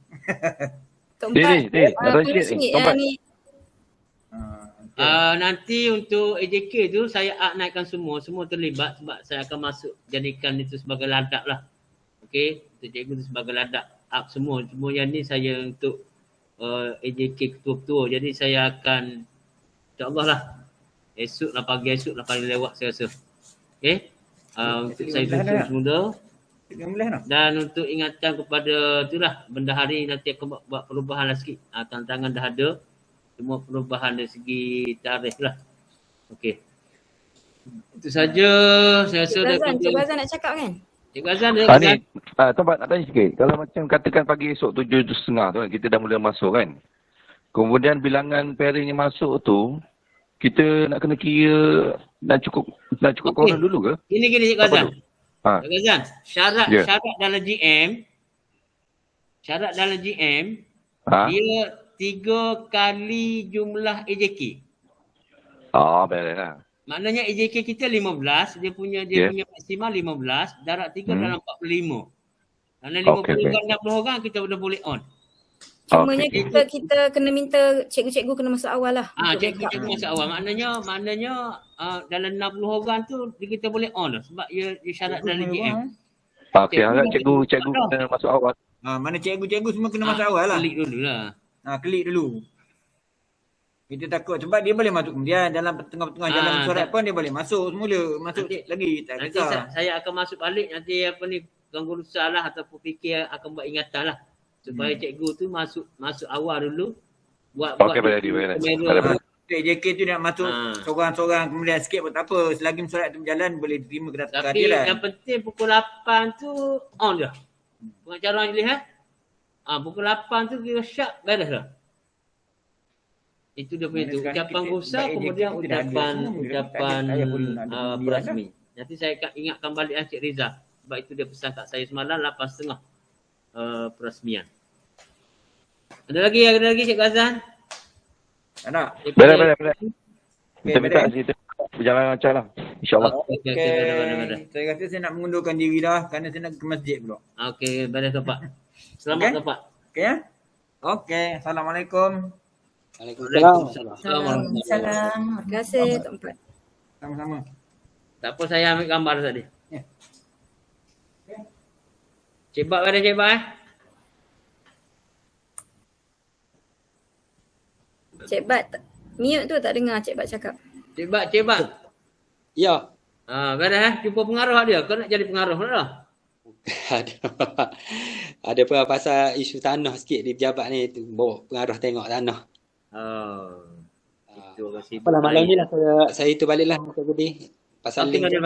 Nanti untuk AJK tu saya naikkan semua terlibat sebab saya akan masuk jadikan itu sebagai ladap lah. Okey, untuk cikgu tu sebagai ladap up semua yang ni saya untuk AJK ketua-ketua. Jadi saya akan insya-Allah lah pagi esok lah paling lewat saya rasa. Okey. Untuk saya susun semula. Dan untuk ingatan kepada itulah bendahari nanti akan buat perubahan lah sikit. Tantangan dah ada. Semua perubahan dari segi tarikh lah. Okey. Itu saja saya rasa. Cik Razan nak cakap kan? Cik Razan Tempat nak tanya sikit. Kalau macam katakan pagi esok 7.30 tu kan, kita dah mula masuk kan. Kemudian bilangan pairing yang masuk tu, kita nak kena kira nak cukup korang dulu ke? Gini Cik Razan. Cik Razan, syarat dalam GM, dia 3 kali jumlah AJK. Beres lah. Maknanya AJK kita 15, dia punya maksimal 15, darab 3 dalam 45. Kerana 50 orang 60 orang kita dah boleh on. Cumanya Okey. kita kena minta cikgu-cikgu kena masuk awal lah. untuk Cikgu-cikgu backup. masuk awal. Maknanya dalam 60 orang tu kita boleh on lah. Sebab ia syarat dalam GM. Okey, harap cikgu kena masuk awal. Mana cikgu-cikgu semua kena masuk awal lah. Klik dulu lah. Klik dulu. Kita takut sebab dia boleh masuk kemudian dalam tengah-tengah jalan surat pun dia boleh masuk semula. Masuk lagi tak Nanti kisah. saya akan masuk balik nanti ganggu rusak lah ataupun fikir akan buat ingatan lah. Supaya cikgu tu masuk awal dulu. Buat Okey, boleh. JK tu nak masuk seorang-seorang kemudian sikit pun tak apa. Selagi surat tu berjalan boleh terima Tapi kehadiran. yang penting pukul 8 tu on dah. Pengacara Angelis pukul 8 tu kira syak beres dah. Itu dia punya tu. Ucapan rusak kemudian ucapan berasmi. Nanti saya akan ingatkan balik Encik Rizal. Sebab itu dia pesan kat saya semalam 8.30 perasmian. Ada lagi Cik Ghazan? Ada. Boleh. Kita minta kita berjalan lancar lah. InsyaAllah. Okey. Saya rasa saya nak mengundurkan diri dah kerana saya nak ke masjid pula. Okey, beres Pak. Selamat Pak. Okey ya? Okey. Assalamualaikum. Waalaikumsalam. Terima kasih Tok Empat. Sama-sama. Tak apa saya ambil gambar tadi. Cik Bak ada Cik Bak Cik Bat, mute tu tak dengar Cik Bat cakap. Cik Bak. Ya. Beres jumpa pengaruh dia. Kau nak jadi pengaruh dah. Ada apa pasal isu tanah sikit di pejabat ni tu. Bawa pengaruh tengok tanah. Itu kasih. Malam ni lah saya tu baliklah Mr. Budi. Pasal link. Okey,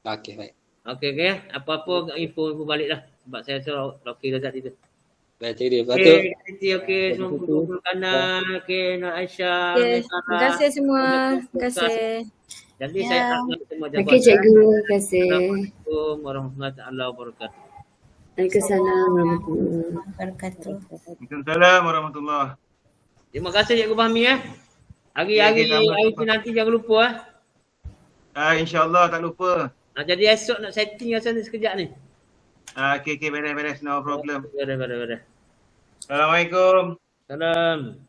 Okey, baik. Okey. Apa-apa info balik lah. Sebab saya suruh Rocky dah tadi tu. Baik, dia. Lepas tu. Okey. Semua kumpul kanan. Okey, Nur Aisyah. Terima kasih semua. Terima kasih. Jadi saya akan semua jabatan. Okey cikgu, terima kasih. Assalamualaikum warahmatullahi wabarakatuh. Waalaikumsalam warahmatullahi wabarakatuh. Waalaikumsalam warahmatullahi. Terima kasih Cikgu Fahmi Hari tu nanti jangan lupa InsyaAllah tak lupa. Jadi esok nak setting rasa ni sekejap ni. Okey, beres. No problem. Beres. Assalamualaikum. Salam.